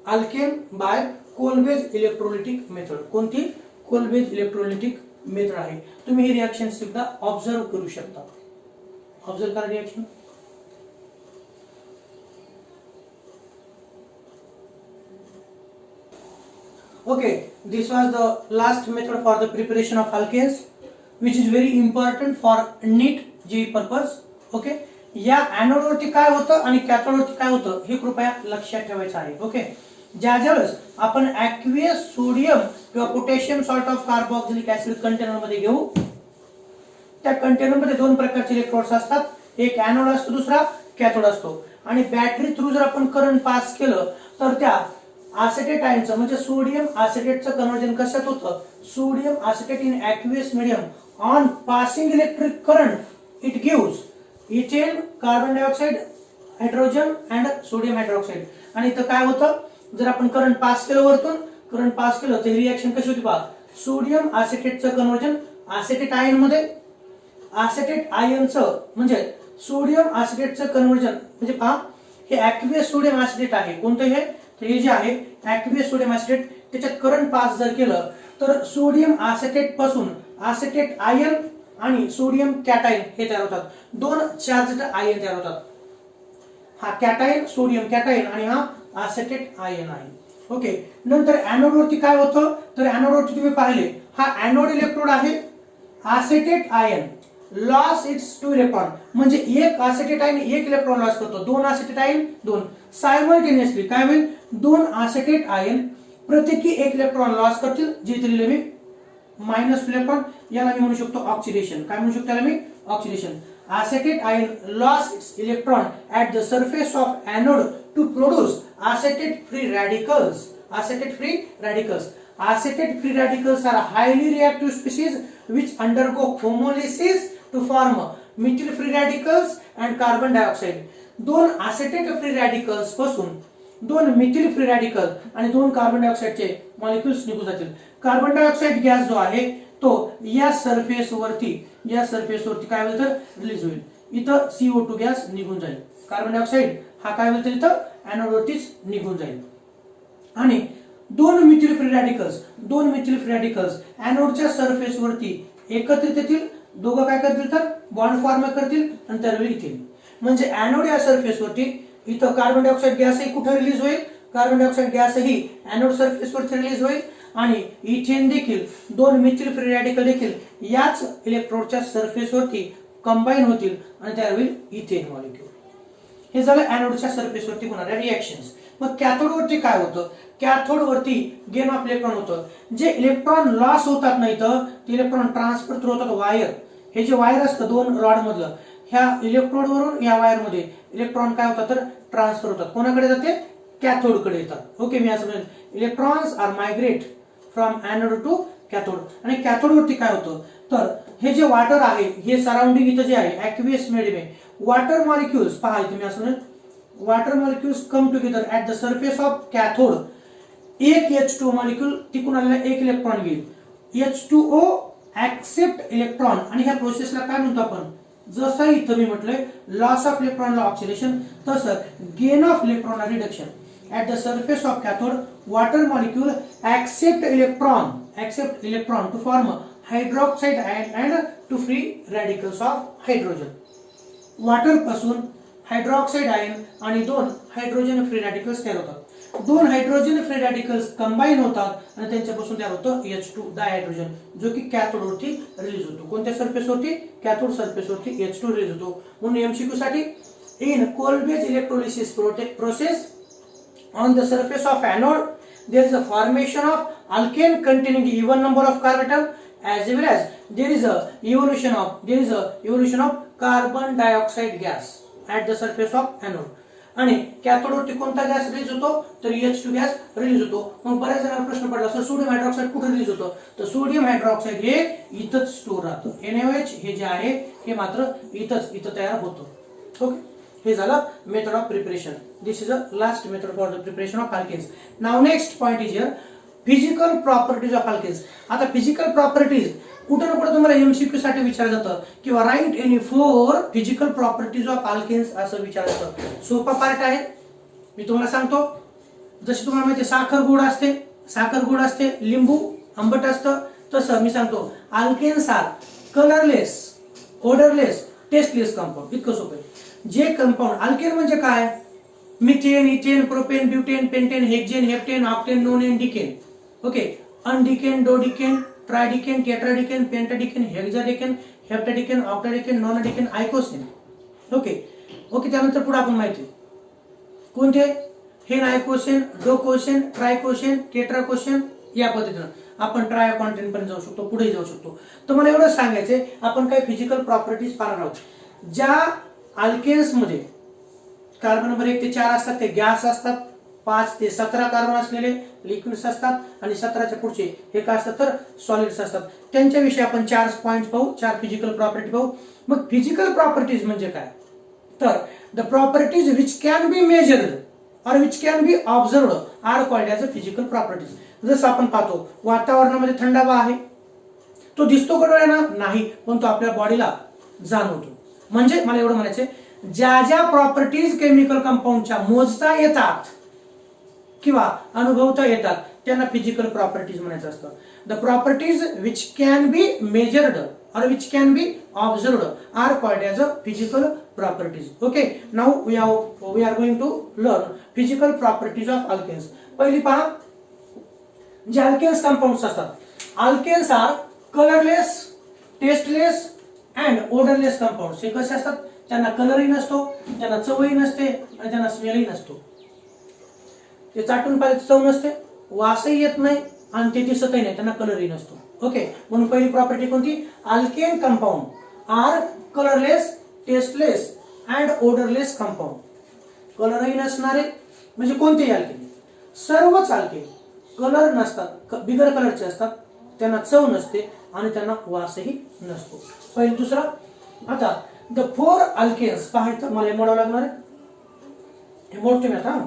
alkane by Kolbe's electrolytic method. कोणती? कोलबेज इलेक्ट्रोलिटिक मेथड आहे. तुम्ही ही रिएक्शन सुद्धा ऑब्झर्व करू शकता. ऑब्झर्व करा reaction. Okay, this was the last method for the preparation of alkanes, which is very important for NEET JEE purpose. Okay, या anode वरती काय होतं आणि कॅथोड वरती काय होतं हे कृपया लक्षात ठेवायचं आहे. ओके, ज्यावेळेस आपण ॲक्वियस सोडियम किंवा potassium salt of carboxylic acid container मध्ये घेऊ, त्या कंटेनर मध्ये दोन प्रकारचे इलेक्ट्रोड्स असतात. एक एनोड असतो, दुसरा कॅथोड असतो. आणि बॅटरी थ्रू जर आपण करंट पास केलं तर त्या एसिटेट आयनचं म्हणजे सोडियम एसिटेटचं कन्वर्जन कशात होतं? Sodium acetate in aqueous medium on passing electric current it gives ethane, carbon dioxide, hydrogen and sodium hydroxide. आणि इथं काय होतं? जर आपण करंट पास केलं, वरतून करंट पास केलं तर रिएक्शन कशी होती पहा. सोडियम एसिटेटचं कन्वर्जन एसिटेट आयन मध्ये, एसिटेट आयनचं म्हणजे सोडियम एसिटेटचं कन्वर्जन म्हणजे पहा हे ॲक्वियस सोडियम एसिटेट आहे. कोणतं हे? तर हे जे आहे ॲक्वियस सोडियम एसिटेट, त्याच्यात करंट पास जर केलं तर सोडियम एसिटेट पासून एसिटेट आयन आणि सोडियम कॅटायन हे तयार होतात. दोन चार्जड आयन तयार होतात. हा कॅटायन, सोडियम कॅटायन आणि हा एसिटेट आयन आहे. ओके, नंतर एनोड वरती काय होतं? तर एनोड वरती तुम्ही पाहिले हा एनोड इलेक्ट्रोड आहे. Acetate ion loss it's 2 electron म्हणजे एक एसिटेट आयन एक इलेक्ट्रॉन लॉस करतो. दोन एसिटेट आयन दोन सायमल्टेनियसली काय होईल? दोन एसिटेट आयन प्रत्येकी एक इलेक्ट्रॉन लॉस करतील. जे इथे लिहिले मी मायनस इलेक्ट्रॉन, याला मी म्हणू शकतो ऑक्सिडेशन. काय म्हणू शकतो याला मी? Oxidation. Acetate ion loss its electron at the surface of anode to produce acetate free radicals. Acetate free radicals. Acetate free radicals are highly reactive species which undergo homolysis to form methyl free radicals and carbon dioxide. दोन acetate free radicals पासून दोन methyl free radical आणि दोन carbon डायऑक्साइडचे molecules निघून जातील. Carbon dioxide gas जो आहे तो या सरफेस वरती काय होईल तर रिलीज होईल. इथं CO2 गॅस निघून जाईल. कार्बन डायऑक्साइड हा काय होईल तर इथं एनोड वरतीच निघून जाईल. आणि दोन मिथिल फ्री रॅडिकल्स एनोडच्या सरफेस वरती एकत्रित येतील. दोघं काय करतील तर बॉन्ड फॉर्म करतील आणि त्यावेळी इथेन. म्हणजे एनोड या सरफेस वरती इथं कार्बन डायऑक्साइड गॅसही कुठे रिलीज होईल? कार्बन डायऑक्साइड गॅसही एनोड सरफेस वरती रिलीज होईल. आणि इथेन देखील दोन मिथिल फ्री रॅडिकल देखील याच इलेक्ट्रोडच्या सरफेस वरती कंबाईन होतील आणि त्यावेळी इथेन मॉलिक्यूल. हे झालं एनोडच्या सरफेस वरती होणाऱ्या रिएक्शन्स. मग कॅथोड वरती काय होतं? कॅथोड वरती गेन ऑफ इलेक्ट्रॉन होतं. जे इलेक्ट्रॉन लॉस होतात नाही तर ते इलेक्ट्रॉन ट्रान्सफर थ्रू होतात वायर. हे जे वायर असतं दोन रॉड मधलं, ह्या इलेक्ट्रोड वरून या वायर मध्ये इलेक्ट्रॉन काय होतात तर ट्रान्सफर होतात. कोणाकडे जाते? कॅथोड कडे येतात. ओके, मी असं म्हणेन electrons are migrate from anode to cathode. आणि कॅथोड वरती काय होतं तर हे जे वॉटर आहे हे सराउंडिंग इथं जे आहे ॲक्वियस मीडियम आहे. वॉटर मॉलिक्युल्स पहा इथे मी असं म्हणेन water molecules come together at the surface of cathode. एक H2O मॉलिक्यूल तिकून आलेला एक इलेक्ट्रॉन घेईल. H2O ऍक्सेप्ट इलेक्ट्रॉन आणि ह्या प्रोसेसला काय म्हणतो आपण? जसं इथं मी म्हटलंय लॉस ऑफ इलेक्ट्रॉनला ऑक्सिडेशन, तसं गेन ऑफ इलेक्ट्रॉनला reduction. At the surface of cathode water molecule accept electron to form hydroxide ion and two free radicals of hydrogen. Water पासून हायड्रॉक्साइड आयन आणि दोन हायड्रोजन फ्री रॅडिकल्स तयार होतात. दोन hydrogen free radicals combine होतात आणि त्यांच्यापासून तयार होतं H2 डायहायड्रोजन, जो की कॅथोड वरती रिलीज होतो. कोणत्या सरफेस वरती? कॅथोड सरफेस वरती H2 रिलीज होतो. म्हणून एमसीक्यू साठी in Kolbe's electrolysis process on the surface of anode there is a formation of alkane containing even number of carbon atom as well as there is a evolution of carbon dioxide gas at the surface of anode. आणि cathode वरती कोणता gas release होतो तर H2 gas release होतो. मग बऱ्याच जणांना प्रश्न पडला सर सोडियम हायड्रॉक्साइड कुठे रिलीज होतं? तर सोडियम हायड्रॉक्साइड हे इथंच स्टोर राहतं. NaOH हे जे आहे हे मात्र इथं तयार होतं. ओके, हे झालं method of preparation. This is a last method for the preparation of alkanes. Now next point is here physical properties of alkanes. आता फिजिकल प्रॉपर्टीज कुठे ना कुठे तुम्हाला एमसीक्यू साठी विचारलं जातं किंवा write any 4 physical properties of alkanes असं विचारलं जातं. सोपा पार्ट आहे, मी तुम्हाला सांगतो. जशी तुम्हाला माहिती साखर गोड असते, लिंबू आंबट असतं, तसं मी सांगतो alkanes are colourless, odourless, tasteless compound. इतकं सोपं आहे. जे कंपाऊंड अल्केन म्हणजे काय, methane, ethane, propane, butane, pentane, hexane, heptane, octane, nonane, decane. Okay, undecane, dodecane, tridecane, tetradecane, pentadecane, hexadecane, heptadecane, octadecane, nonadecane, icosane. Okay okay, त्यानंतर पुढे आपण माहिती कोणते, हेन आयकोसेन, डोकोसेन, ट्रायकोसेन, टेट्राकोसेन. या पद्धतीनं आपण ट्राय कॉन्टेंट पर्यंत जाऊ शकतो, पुढे जाऊ शकतो. तर मला एवढंच सांगायचंय, आपण काही फिजिकल प्रॉपर्टीज पाहणार आहोत. ज्या अल्केन्स मध्ये कार्बन नंबर 1 ते 4 असतात ते गॅस असतात, 5 ते 17 कार्बन असलेले लिक्विड्स असतात, आणि 17च्या पुढचे हे काय असतात तर सॉलिड्स असतात. त्यांच्याविषयी आपण 4 पॉइंट्स पाहू, 4 फिजिकल प्रॉपर्टी पाहू. मग फिजिकल प्रॉपर्टीज म्हणजे काय, तर the properties which can be measured or which can be observed are called as a physical properties. जसं आपण पाहतो वातावरणामध्ये थंडावा आहे, तो दिसतो का डोळ्यानं, नाही, पण तो आपल्या बॉडीला जाणवतो. म्हणजे मला एवढं म्हणायचंय, ज्या ज्या प्रॉपर्टीज केमिकल कंपाऊंडच्या मोजता येतात किंवा अनुभवता येतात त्यांना फिजिकल प्रॉपर्टीज म्हणायचं असतं. The properties which can be measured or which can be observed are called as a physical properties. Okay, now we are going to learn physical properties of alkenes. पहिली पहा, जे अल्केन्स कंपाऊंड्स असतात, alkanes are colourless, tasteless and odourless compounds. हे कसे असतात, त्यांना कलरही नसतो, त्यांना चवही नसते, आणि त्यांना स्मेलही नसतो. ते चाटून पाहिजे चव नसते, वासही येत नाही, आणि ते दिसतही नाही, त्यांना कलरही नसतो. ओके, म्हणून पहिली प्रॉपर्टी कोणती, alkane compound are colourless, tasteless and odourless compound. कलरही नसणारे म्हणजे कोणतेही अल्केन, सर्वच अल्केन कलर नसतात, बिगर कलरचे असतात, त्यांना चव नसते आणि त्यांना वासही नसतो. पहिलं. दुसरा, आता द 4 अल्केन्स पाहायचं, मला हे मोडावं लागणार आहे, हे मोडतो मी आता.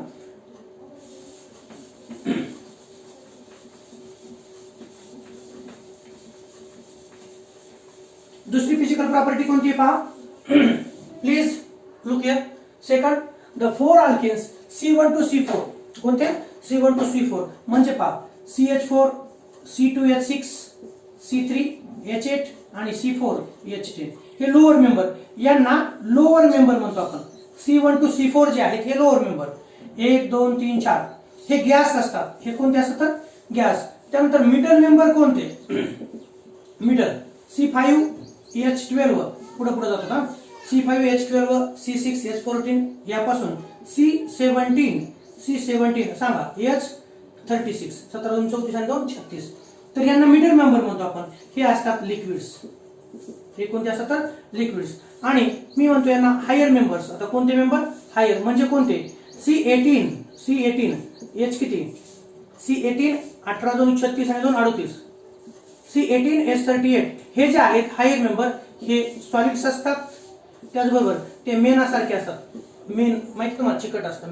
दुसरी फिजिकल प्रॉपर्टी कोणती आहे पहा, please look here. Second, the 4 alkanes C1 to C4. कोणते, C1 to C4 म्हणजे पहा, CH4, C2H6, C3H8 आणि C4H10 हे लोअर मेंबर. यांना लोअर मेंबर म्हणतो आपण. C1 to C4 जे आहेत हे लोअर मेंबर, 1 2 3 4 हे गॅस असतात. हे कोणते असतात तर गॅस. त्यानंतर मिडल मेंबर कोणते, मिडल C5H12 पुढे पुढे जातो ना, C5H12, C6H14 यापासून C17 सांगा H36, 17 2 34 आणि 2 36. तर यांना मिडल मेंबर म्हणतो आपण. हे असतात लिक्विड्स. हे कोणते असतात तर लिक्विड्स. आणि मी म्हणतो यांना हायर मेंबर्स. आता कोणते मेंबर हायर म्हणजे कोणते, C18 H किती, C18 18 2 36 आणि 2 38, C18 H38 हे जे आहेत हायर मेंबर हे सॉलिड्स असतात. त्याचबरोबर ते मेणासारखे असतात. मेन माहिती तुम्हाला, चिकट असतं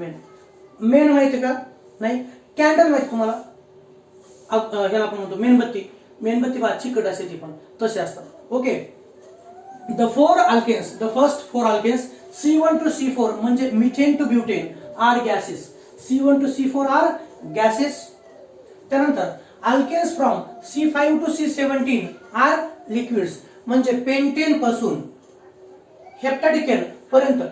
मेन माहिती का नाही, कॅन्डल माहिती तुम्हाला, ह्याला आपण म्हणतो मेणबत्ती बा चिकट असते ती पण तसे असतात. Okay, the 4 alkanes, the first 4 alkanes C1 to C4 म्हणजे methane to butane are gases. C1 to C4 are gases. त्यानंतर alkanes from C5 to C17 are liquids म्हणजे पेंटेन पासून हेप्टाडिकेन पर्यंत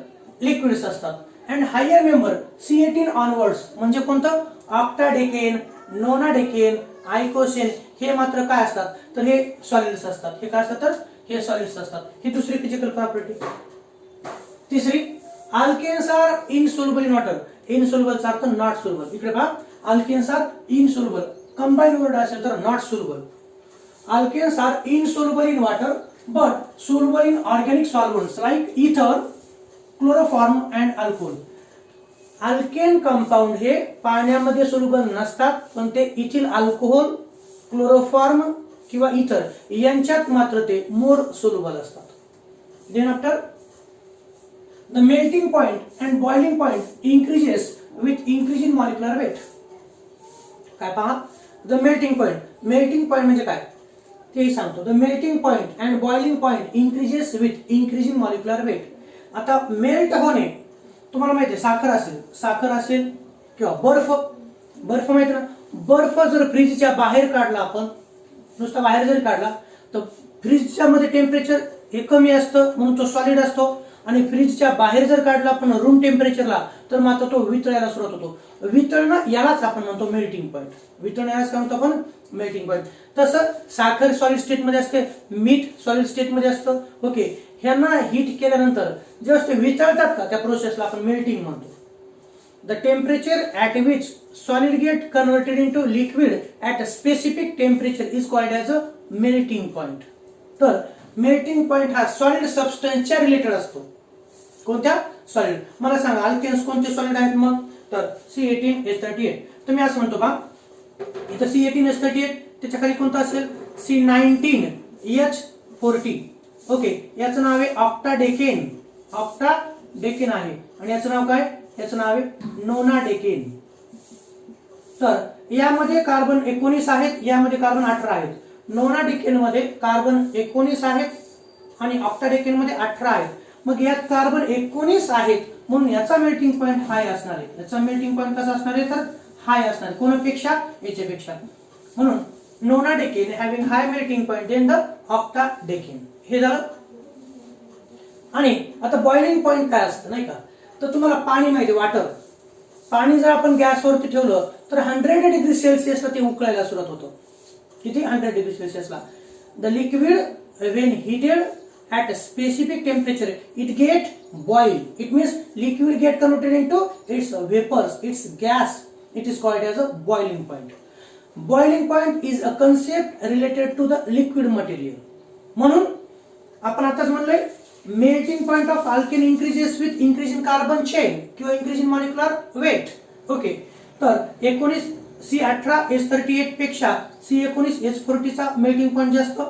लिक्विड्स असतात. And higher member C18 onwards म्हणजे कोणतं, ऑक्टाडेकेन, नोनाडेकेन, आयकोसेन हे मात्र काय असतात तर हे सॉलिड्स असतात. हे काय असतात तर हे सॉलिड्स असतात. ही दुसरी फिजिकल प्रॉपर्टी. तिसरी, alkanes are insoluble in water. इनसोल्युबलचा अर्थ नॉट सोल्युबल. इकडे पहा, alkanes are insoluble, combine word असेल तर not soluble. Alkanes are insoluble in water but soluble in organic solvents like ether, chloroform and alcohol. Alkane compound हे पाण्यामध्ये soluble नसतात, पण ते इथिल अल्कोहोल, क्लोरोफॉर्म किंवा इथर यांच्यात मात्र ते मोर सोल्युबल असतात. Then after, the melting point and boiling point increases with increase in molecular weight. काय पहा, द मेल्टिंग पॉइंट म्हणजे काय तेही सांगतो. The melting point and boiling point increases with increase in molecular weight. आता melt होणे तुम्हाला माहिती आहे, साखर असेल किंवा बर्फ बर्फ माहिती ना, बर्फ जर फ्रीजच्या बाहेर काढला आपण, नुसता बाहेर जरी काढला तर फ्रीजच्या मध्ये टेम्परेचर हे कमी असतं म्हणून तो सॉलिड असतो, आणि फ्रीजच्या बाहेर जर काढला आपण रूम टेम्परेचरला तर मात्र तो वितळायला सुरुवात होतो. वितळणं यालाच आपण म्हणतो मेल्टिंग पॉईंट. वितळणं यालाच काय म्हणतो आपण, मेल्टिंग पॉईंट. तसं साखर सॉलिड स्टेट मध्ये असते, मीठ सॉलिड स्टेट मध्ये असतं. ओके, ह्यांना हीट केल्यानंतर जेव्हा ते वितळतात का त्या प्रोसेसला आपण मेल्टिंग म्हणतो. The temperature at which solid get converted into liquid at a specific temperature is called as a melting point. तर मेल्टिंग पॉईंट हा सॉलिड सबस्टन्सच्या रिलेटेड असतो. कोणत्या, सॉलिड. मला सांगा अल्केन्स कोणते सॉलिड आहेत मग, तर C18H38. तर मी असं म्हणतो का, इथं C18H38 त्याच्या खाली कोणतं असेल, C19H40. ओके, याचं नाव आहे ऑक्टाडेकेन. ऑक्टाडेकेन आहे, आणि याचं नाव काय, याचं नाव आहे नोनाडेकेन. तर यामध्ये कार्बन 19 आहेत, यामध्ये कार्बन 18 आहेत. नोनाडेकेन मध्ये कार्बन 19 आहेत आणि ऑक्टाडेकेन मध्ये 18 आहेत. मग यात कार्बन 19 आहेत म्हणून याचा मेल्टिंग पॉईंट हाय असणार आहे. याचा मेल्टिंग पॉईंट कसा असणार आहे, तर हाय असणार आहे. कोणापेक्षा, याच्यापेक्षा. म्हणून nonadecane having high melting point then the octadecane. हे झालं. आणि आता बॉइलिंग पॉईंट काय असतं नाही का, तर तुम्हाला पाणी माहिती, वॉटर. पाणी जर आपण गॅसवरती ठेवलं तर 100 डिग्री सेल्सिअसला ते उकळायला सुरुवात होतं. किती, 100 डिग्री सेल्सिअसला. The liquid when heated at a specific temperature it get boil. It means liquid get converted into its vapors, its gas. It is called as a boiling point. Boiling point is a concept related to the liquid material. म्हणून आपण आताच म्हणलंय melting point of alkane increases with increase in carbon chain किंवा increase in molecular weight. Okay, तर 19 C18H38 पेक्षा C19H40 चा melting point जास्त.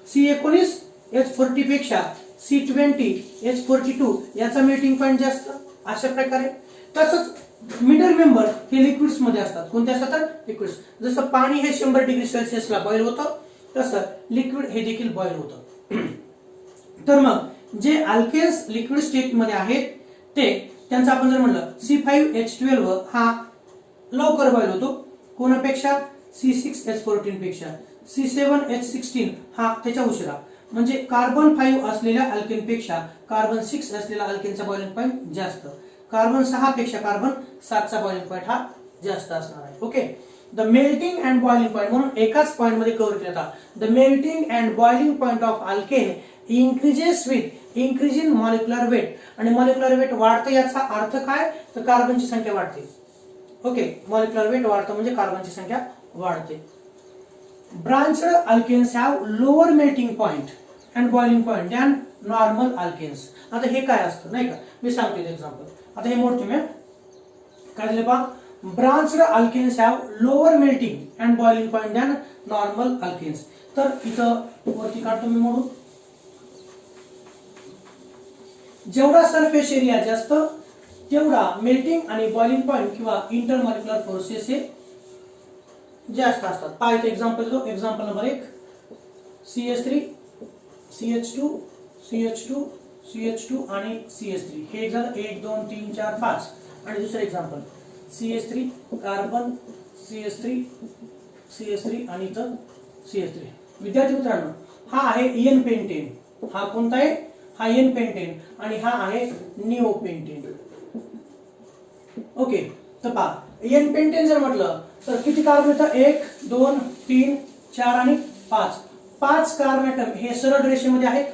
C19H40 पेक्षा C20H42 याचा मेल्टिंग पॉइंट जास्त. अशा प्रकारे. तसंच मिडल मेंबर हे लिक्विड्स मध्ये असतात. कोणते असतात, तर लिक्विड्स. जसं पाणी हे 100 डिग्री सेल्सिअसला बॉईल होतं तसं लिक्विड हे देखील बॉईल होतं. तर मग जे अल्केन्स लिक्विड स्टेट मध्ये आहेत ते, त्यांचं आपण जर म्हणलं C5H12 हा लवकर बॉईल होतो. कोणापेक्षा, C6H14 पेक्षा. C7H16 हा त्याच्या उशिरा. म्हणजे कार्बन 5 असलेल्या अल्केन पेक्षा कार्बन 6 असलेला अल्केनचा बॉइलिंग पॉईंट जास्त. कार्बन 6 पेक्षा कार्बन 7 चा बॉइलिंग पॉईंट हा जास्त असणार आहे. Okay, the melting and boiling point म्हणून एकाच पॉईंट मध्ये कव्हर केला जातात. The melting and boiling point of alkane increases with increase in molecular weight. आणि मॉलिक्युलर वेट वाढतं याचा अर्थ काय, तर कार्बनची संख्या वाढते. ओके, मॉलिक्युलर वेट वाढतं म्हणजे कार्बनची संख्या वाढते. Branched alkanes have lower melting point and boiling point than normal alkanes. आता हे काय असतं नाही का, मी सांगतो एक्झाम्पल. आता हे मोड तुम्ही काय दिले पहा, branched alkanes have lower melting and boiling point than normal alkanes. तर इथं वरती काढतो मी मोडून. जेवढा सरफेस एरिया जास्त तेवढा मेल्टिंग आणि बॉइलिंग पॉईंट किंवा इंटरमॉलिक्युलर फोर्सेस हे जास्त असतात. पाहिजे एक्झाम्पल देतो. Example number 1 CH3 CH2 CH2 CH2 आणि CH3. हे झालं 1 2 3 4 5. आणि दुसरं example CH3 carbon CH3 CH3 आणि इथं CH3. विद्यार्थी मित्रांनो, हा आहे एन पेंटेन. हा कोणता आहे, हा एन पेंटेन. आणि हा आहे निओ पेंटेन. ओके, तर पहा एन पेंटेन जर म्हटलं तर किती कार्बन येतं, 1 2 3 4 आणि 5. 5 कार्बन ॲटम हे सरळ रेषेमध्ये आहेत.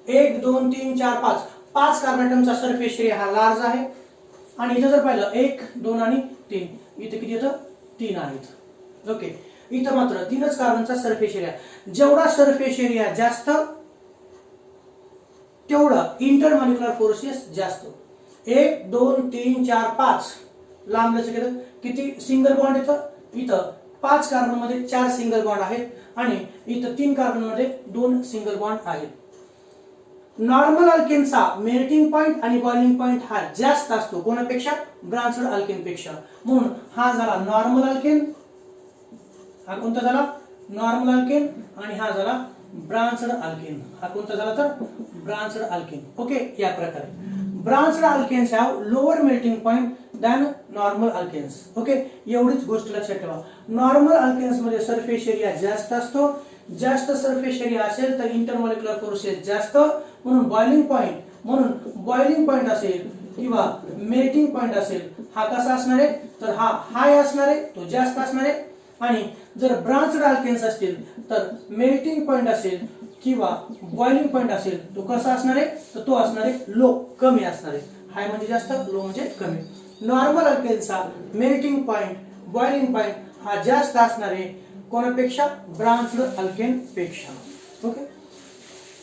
1 2 3 4 5. 5 कार्बन ॲटमचा सरफेस एरिया हा लार्ज आहे. आणि इथं जर पाहिलं 1 2 आणि 3, इथे किती येतं, 3 आहेत. ओके, इथं मात्र 3च कार्बनचा सरफेस एरिया. जेवढा सरफेस एरिया जास्त तेवढं इंटरमॉलिक्युलर फोर्सेस जास्त. 1 2 3 4 5 लांब लचक येतं. किती सिंगल बॉन्ड येतं, इथं 5 कार्बन मध्ये 4 सिंगल बॉन्ड आहेत आणि इथं 3 कार्बन मध्ये 2 सिंगल बॉन्ड आहेत. नॉर्मल अल्केनचा मेल्टिंग पॉईंट आणि बॉइलिंग पॉईंट हा जास्त असतो. कोणापेक्षा, ब्रांच्ड अल्केन पेक्षा. म्हणून हा झाला नॉर्मल अल्केन. हा कोणता झाला, नॉर्मल अल्केन. आणि हा झाला ब्रांच्ड अल्केन. हा कोणता झाला, तर ब्रांच्ड अल्केन. ओके, या प्रकारे branched alkanes have lower melting point than normal alkanes. Okay, एवढीच गोष्ट लक्षात ठेवा. नॉर्मल अल्केन्स मध्ये सरफेस एरिया जास्त असतो. जास्त सरफेस एरिया असेल तर इंटरमॉलिक्युलर फोर्सेस जास्त, म्हणून बॉइलिंग पॉइंट असेल किंवा मेल्टिंग पॉइंट असेल हा कसा असणार आहे, तर हा हाय असणार आहे, तो जास्त असणार आहे. आणि जर ब्रांच्ड अल्केन्स असतील तर मेल्टिंग पॉइंट असेल किंवा बॉइलिंग पॉइंट असेल तो कसा असणार आहे, तर तो असणार आहे लो, कमी असणार आहे. हाय म्हणजे जास्त, लो म्हणजे कमी. नॉर्मल अल्केन्सचा मेल्टिंग पॉइंट, बॉइलिंग पॉइंट हा जास्त असणार आहे कोणापेक्षा, ब्रांच्ड अल्केन पेक्षा. ओके,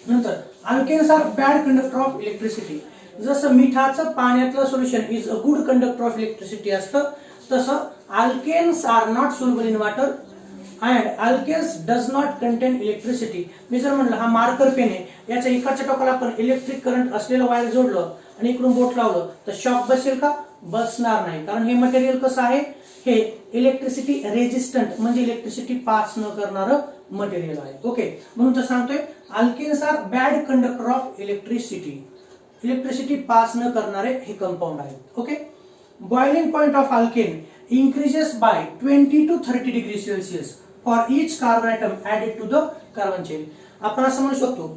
नंतर alkanes are bad conductor of electricity. जसं मिठाचं पाण्यातलं solution is a good conductor of electricity असतं, तसं alkanes are not soluble in water and alkanes does not contain electricity. मी जर म्हणलं हा मार्कर पेन आहे, याच्या इकडच्या टोकाला आपण इलेक्ट्रिक करंट असलेलं वायर जोडलं आणि इकडून बोट लावलं तर शॉक बसेल का, बसणार नाही. कारण हे मटेरियल कसं आहे, हे इलेक्ट्रिसिटी रेजिस्टंट म्हणजे इलेक्ट्रिसिटी पास न करणारं मटेरियल आहे. ओके, म्हणून तर सांगतोय alkanes are bad conductor of electricity. Electricity pass न करणारे हे कंपाऊंड आहेत. Okay, boiling point of alkane increases by 20 to 30 degree Celsius for each carbon atom added to the carbon chain. आपण असं म्हणू शकतो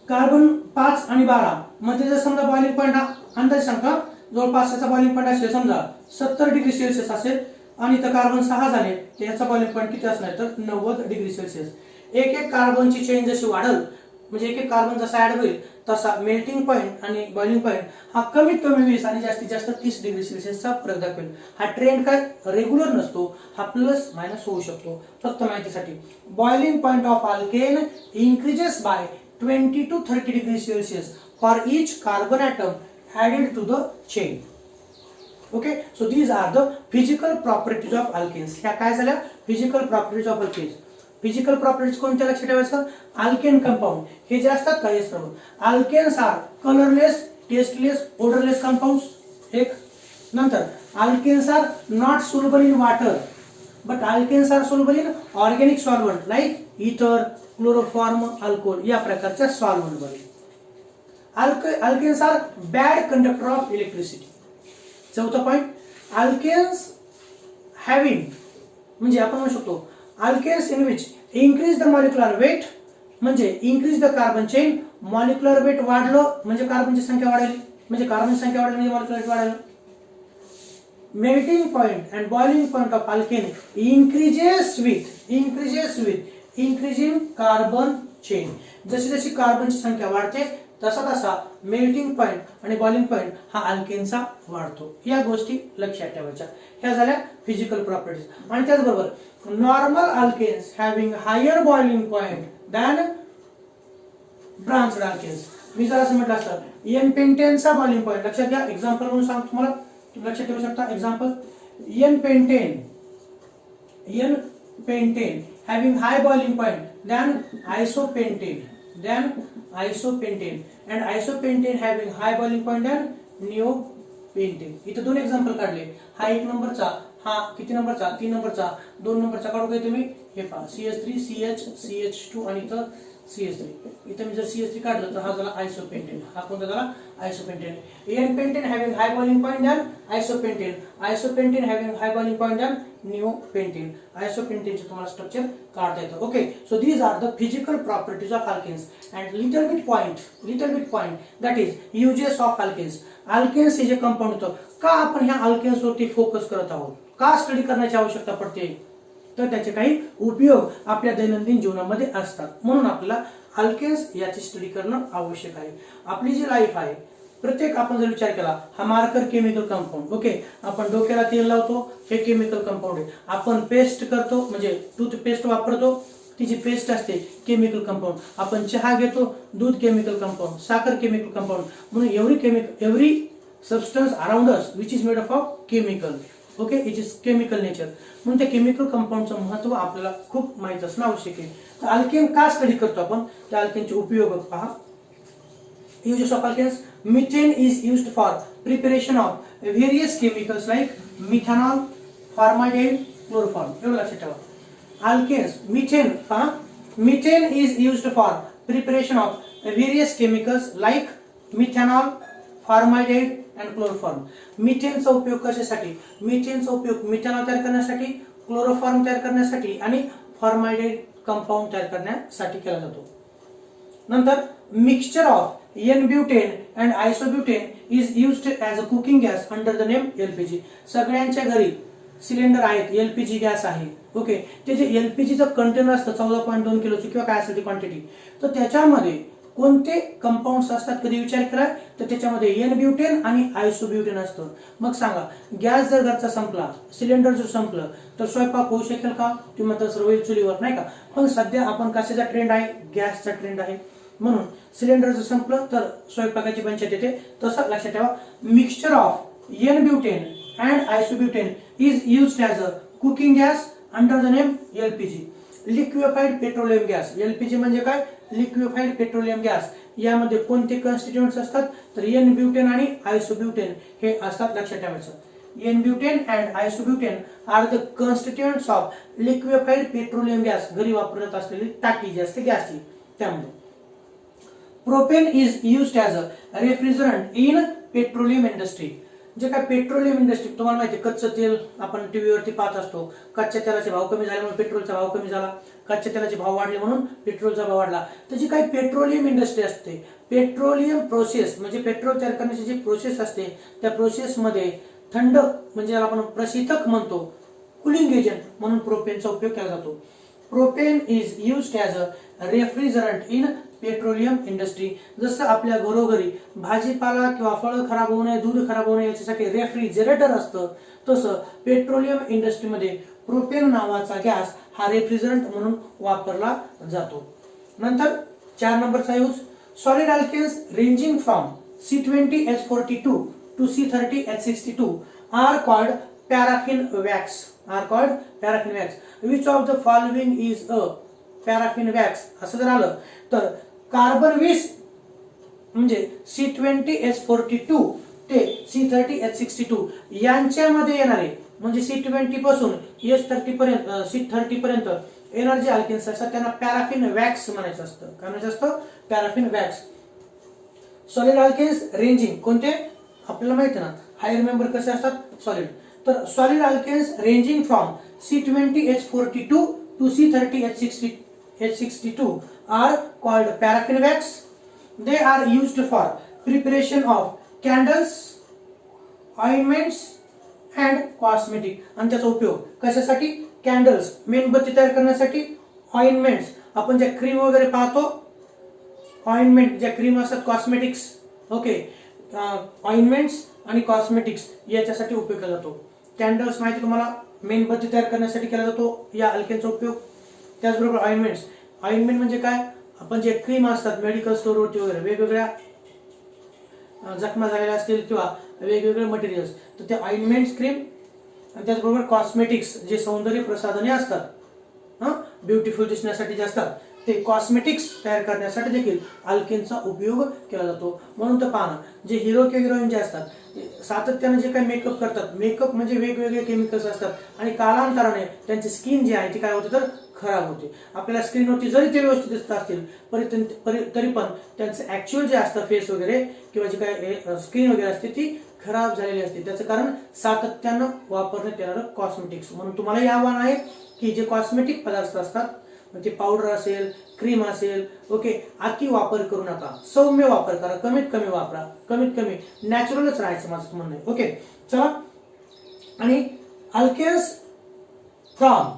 कार्बन 5 आणि 12 मध्ये जर समजा बॉइलिंग पॉइंट हा अंदाज सांगता जवळपास याचा बॉइलिंग पॉइंट असेल समजा 70 डिग्री सेल्सिअस असेल आणि तर कार्बन 6 झाले तर याचा बॉइलिंग पॉइंट किती असणार, तर 90 डिग्री सेल्सिअस. एक एक कार्बनची चेन जशी वाढल म्हणजे एक एक कार्बन जसा ऍड होईल तसा मेल्टिंग पॉइंट आणि बॉइलिंग पॉइंट हा कमीत कमी 20 आणि जास्तीत जास्त 30 डिग्री सेल्सिअसचा फरक दाखवेल. हा ट्रेंड काय रेग्युलर नसतो, हा प्लस मायनस होऊ शकतो. फक्त माहितीसाठी boiling point of alkane increases by 20 to 30 degree Celsius for each carbon atom added to the chain. Okay, so these are the physical properties of alkenes. ह्या काय झाल्या, physical properties of alkanes. Physical properties कोणत्या लक्षात ठेवायचं, alkane compound हे जे असतात का, येस बरोबर. Alkanes are colourless, tasteless, odourless compounds. एक नंतर alkanes are not soluble in water but alkanes are soluble in organic solvent like ether, chloroform, alcohol या प्रकारच्या सॉल्व्हंट मध्ये. Alkanes are bad conductor of electricity. चौथा point, alkanes having म्हणजे आपण म्हणू शकतो alkanes in which increase the molecular weight म्हणजे increase the carbon chain. Molecular weight वाढलं म्हणजे कार्बनची संख्या वाढली, म्हणजे कार्बनची संख्या वाढली म्हणजे मॉलिक्युलर वेट वाढलं. Melting point and boiling point of alkane increases with increasing carbon chain. जशी जशी कार्बनची संख्या वाढते तसा तसा मेल्टिंग पॉइंट आणि बॉइलिंग पॉइंट हा अल्केनचा वाढतो. या गोष्टी लक्षात ठेवायच्या. ह्या झाल्या फिजिकल प्रॉपर्टीज. आणि त्याचबरोबर normal alkanes having higher boiling point than branched alkanes. मी जर असं म्हटलं असतं एन पेंटेनचा बॉइलिंग पॉइंट लक्षात घ्या. एक्झाम्पल म्हणून सांगतो तुम्हाला, तुम्ही लक्षात ठेवू शकता. Example, n pentane having high boiling point than isopentane and isopentane having high boiling point than neopentane. इथे दोन एक्झाम्पल काढले. हा एक नंबरचा, हा किती नंबरचा, 3 नंबरचा. 2 नंबरचा काढू काय तुम्ही, हे पहा CH3 CH CH2 आणि इथं CH3. इथे मी जर CH3 काढलं तर हा झाला आयसोपेंटेन. हा कोणता झाला, isopentane. N pentane having high boiling point than isopentane. Isopentane having high boiling point than neopentane. आयसोपेंटेनचे तुम्हाला स्ट्रक्चर काढता येतं. Okay, so these are the physical properties of alkanes and little bit point that is uses of alkanes. Alkanes हे जे compound होतं का आपण ह्या अल्केन्स वरती फोकस करत आहोत, का स्टडी करण्याची आवश्यकता पडते, तर त्याचे काही उपयोग आपल्या दैनंदिन जीवनामध्ये असतात. म्हणून आपल्याला अल्केन्स याची स्टडी करणं आवश्यक आहे. आपली जी लाईफ आहे प्रत्येक, आपण जर विचार केला, हा मार्कर केमिकल कंपाऊंड. ओके, आपण डोक्याला तेल लावतो हे केमिकल कंपाऊंड आहे. आपण पेस्ट करतो म्हणजे टूथपेस्ट वापरतो, ती जी पेस्ट असते केमिकल कंपाऊंड. आपण चहा घेतो, दूध केमिकल कंपाऊंड, साखर केमिकल कंपाऊंड. म्हणून every substance around us which is made of chemical. Okay, it is chemical nature. म्हणून त्या केमिकल कंपाऊंडचं महत्व आपल्याला खूप माहित असणं आवश्यक आहे. तर अल्केन का स्टडी करतो आपण, त्या अल्केनचे उपयोग पहा. Uses of alkenes. Methane is used for preparation of various chemicals like methanol, formaldehyde, chloroform. एवढं लक्षात ठेवा. Alkenes, methane is used for preparation of various chemicals like methanol, formaldehyde, and chloroform. मिथेनचा उपयोग कशासाठी? मिथेनचा उपयोग मिथेनॉल तयार करण्यासाठी, क्लोरोफॉर्म तयार करण्यासाठी आणि फॉर्मॅल्डिहाइड कंपाऊंड तयार करण्यासाठी केला जातो. नंतर mixture of N butane and isobutane is used as a cooking gas under the name LPG. सगळ्यांच्या घरी सिलेंडर आहेत, LPG गॅस आहे. ओके, ते जे LPGचं कंटेनर असतं 14.2 किलोचं किंवा काय असेल ती क्वांटिटी, तर त्याच्यामध्ये कोणते कंपाऊंड्स असतात कधी विचार केला तर त्याच्यामध्ये N-ब्युटेन आणि आयसोब्युटेन असतं. मग सांगा, गॅस जर घरचा संपला, सिलेंडर जर संपलं तर स्वयंपाक होऊ शकेल का? तुम्ही म्हणता सर्व चुलीवर, नाही का? पण सध्या आपण कशाचा ट्रेंड आहे? गॅसचा ट्रेंड आहे. म्हणून सिलेंडर जर संपलं तर स्वयंपाकाची पंचायत येते. तसं लक्षात ठेवा, mixture of N butane and isobutane is used as a cooking gas under the name LPG. Liquefied petroleum gas. LPG म्हणजे काय? Liquefied petroleum gas. यामध्ये कोणते कॉन्स्टिट्यूएंट्स असतात तर N-ब्युटेन आणि आयसोब्युटेन हे असतात, लक्षात ठेवायचं. N butane and isobutane are the constituents of liquefied petroleum gas. घरी वापरत असलेली टाकी जी असते गॅसची त्यामध्ये. Propane is used as a refrigerant in petroleum industry. जे काय पेट्रोलियम इंडस्ट्री तुम्हाला माहिती आहे, कच्चं तेल आपण टीव्हीवरती पाहत असतो. कच्च्या तेलाचे भाव कमी झाले म्हणून पेट्रोलचा भाव कमी झाला, कच्च्या तेलाचे भाव वाढले म्हणून पेट्रोलचा भाव वाढला. तर जी काही पेट्रोलियम इंडस्ट्री असते, पेट्रोलियम प्रोसेस म्हणजे पेट्रोल तयार करण्याची जी प्रोसेस असते, त्या प्रोसेसमध्ये थंड म्हणजे ज्याला आपण प्रशीतक म्हणतो, कुलिंग एजंट म्हणून प्रोपेनचा उपयोग केला जातो. Propane is used as a refrigerant in petroleum industry. जसं आपल्या घरोघरी भाजीपाला किंवा फळं खराब होऊ नये, दूध खराब होऊ नये याच्यासाठी रेफ्रिजरेटर असतं, तसं पेट्रोलियम इंडस्ट्रीमध्ये प्रोपेन नावाचा गॅस हा रेफ्रिजरंट म्हणून वापरला जातो. नंतर 4 नंबरचा use, solid alkanes ranging from C20H42 to C30H62 are called paraffin wax. Which of the following is a paraffin wax? असं जर आलं तर कार्बन 20 म्हणजे C20H42 ते C30H62 यांच्यामध्ये येणारे म्हणजे C20 पासून C30 पर्यंत एनर्जी अल्केन्स असतात, त्यांना पॅराफिन वॅक्स म्हणायचं असतं. काय म्हणायचं असतं? Paraffin wax. Solid alkanes ranging कोणते आपल्याला माहिती ना, हाय रिमेंबर कसे असतात? सॉलिड. तर solid alkanes ranging from C20H42 to C30H62 are called paraffin wax. They are used for preparation of candles, ointments and cosmetic. आणि त्याचा उपयोग कशासाठी? कॅन्डल्स मेणबत्ती तयार करण्यासाठी, ऑइंटमेंट्स आपण ज्या क्रीम वगैरे पाहतो, ऑइंटमेंट ज्या क्रीम असतात, कॉस्मेटिक्स. ओके, ऑइंटमेंट्स आणि कॉस्मेटिक्स याच्यासाठी उपयोग केला जातो. कॅन्डल्स माहिती तुम्हाला, मेणबत्ती तयार करण्यासाठी केला जातो या अल्केनचा उपयोग. त्याचबरोबर ऑइंटमेंट्स. ऑइंटमेंट म्हणजे काय? आपण जे क्रीम असतात मेडिकल स्टोअरवरती वगैरे वेगवेगळ्या जखमा झालेल्या असतील किंवा वेगवेगळे मटेरियल्स, तर ते ऑइंटमेंट्स क्रीम. आणि त्याचबरोबर कॉस्मेटिक्स जे सौंदर्य प्रसाधने असतात, ब्युटिफुल दिसण्यासाठी जे असतात, ते कॉस्मेटिक्स तयार करण्यासाठी देखील अल्केनचा उपयोग केला जातो. म्हणून तर पाहणं, जे हिरो किंवा हिरोईन जे असतात सातत्याने जे काही मेकअप करतात, मेकअप म्हणजे वेगवेगळे केमिकल्स असतात आणि कालांतराने त्यांची स्किन जी आहे ती काय होते तर खराब होते. आपल्याला स्क्रीनवरती जरी ते व्यवस्थित दिसत असतील तरी पण त्यांचं ऍक्च्युअल जे असतं फेस वगैरे किंवा जे काही स्किन वगैरे असते ती खराब झालेली असते. त्याचं कारण सातत्यानं वापरण्यात येणारं कॉस्मेटिक्स. म्हणून तुम्हाला आव्हान आहे की जे कॉस्मेटिक पदार्थ असतात, म्हणजे पावडर असेल, क्रीम असेल, ओके, अति वापर करू नका, सौम्य वापर करा, कमीत कमी वापरा, कमीत कमी नॅचरलच राहायचं माझं म्हणणं आहे. ओके, चला. आणि alkanes from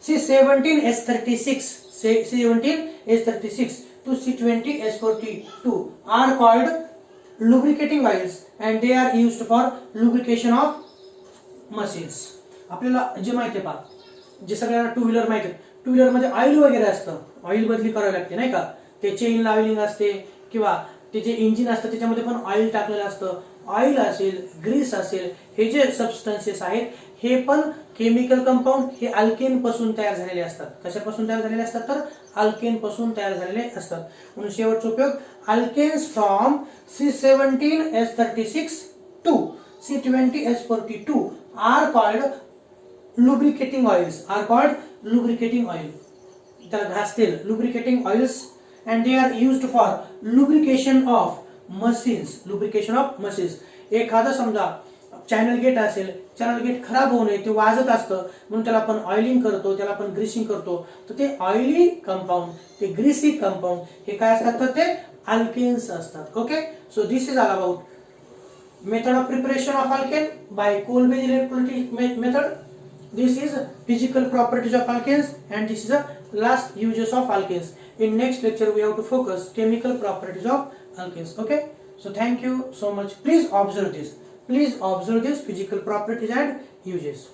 C17H36 to C20H42 are called lubricating oils and they are used for lubrication of machines. आपल्याला जे माहिती आहे पहा, जे सगळ्यांना टू व्हीलर माहिती आहे, टू व्हीलर मध्ये ऑइल वगैरे असतं, ऑइल बदली करावी लागते नाही का, ते चेन लावलिंग असते किंवा ते जे इंजिन असतं त्याच्यामध्ये पण ऑइल टाकलेलं असतं. ऑइल असेल, ग्रीस असेल, हे जे सबस्टन्सेस आहेत हे पण केमिकल कंपाऊंड हे अल्केन पासून तयार झालेले असतात. कशापासून तयार झालेले असतात तर अल्केन पासून तयार झालेले असतात. म्हणून शेवटचा उपयोग, alkanes from C17H36 to C20H42 are called lubricating oils. त्याला घासतील lubricating oils and they are used for lubrication of machines. एखादं समजा चॅनल गेट असेल, चॅनल गेट खराब होऊ नये, ते वाजत असतं म्हणून त्याला आपण ऑइलिंग करतो, त्याला आपण ग्रीसिंग करतो. तर ते ऑइली कंपाऊंड, ते ग्रीसी कंपाऊंड हे काय असतात, तर ते अल्केन्स असतात. Okay, so this is all about method of preparation of alkane by Kolbe's electrolytic method. This is physical properties of alkanes and this is the last uses of alkanes. In next lecture we have to focus chemical properties of alkanes. Okay, so thank you so much. Please observe this physical properties and uses.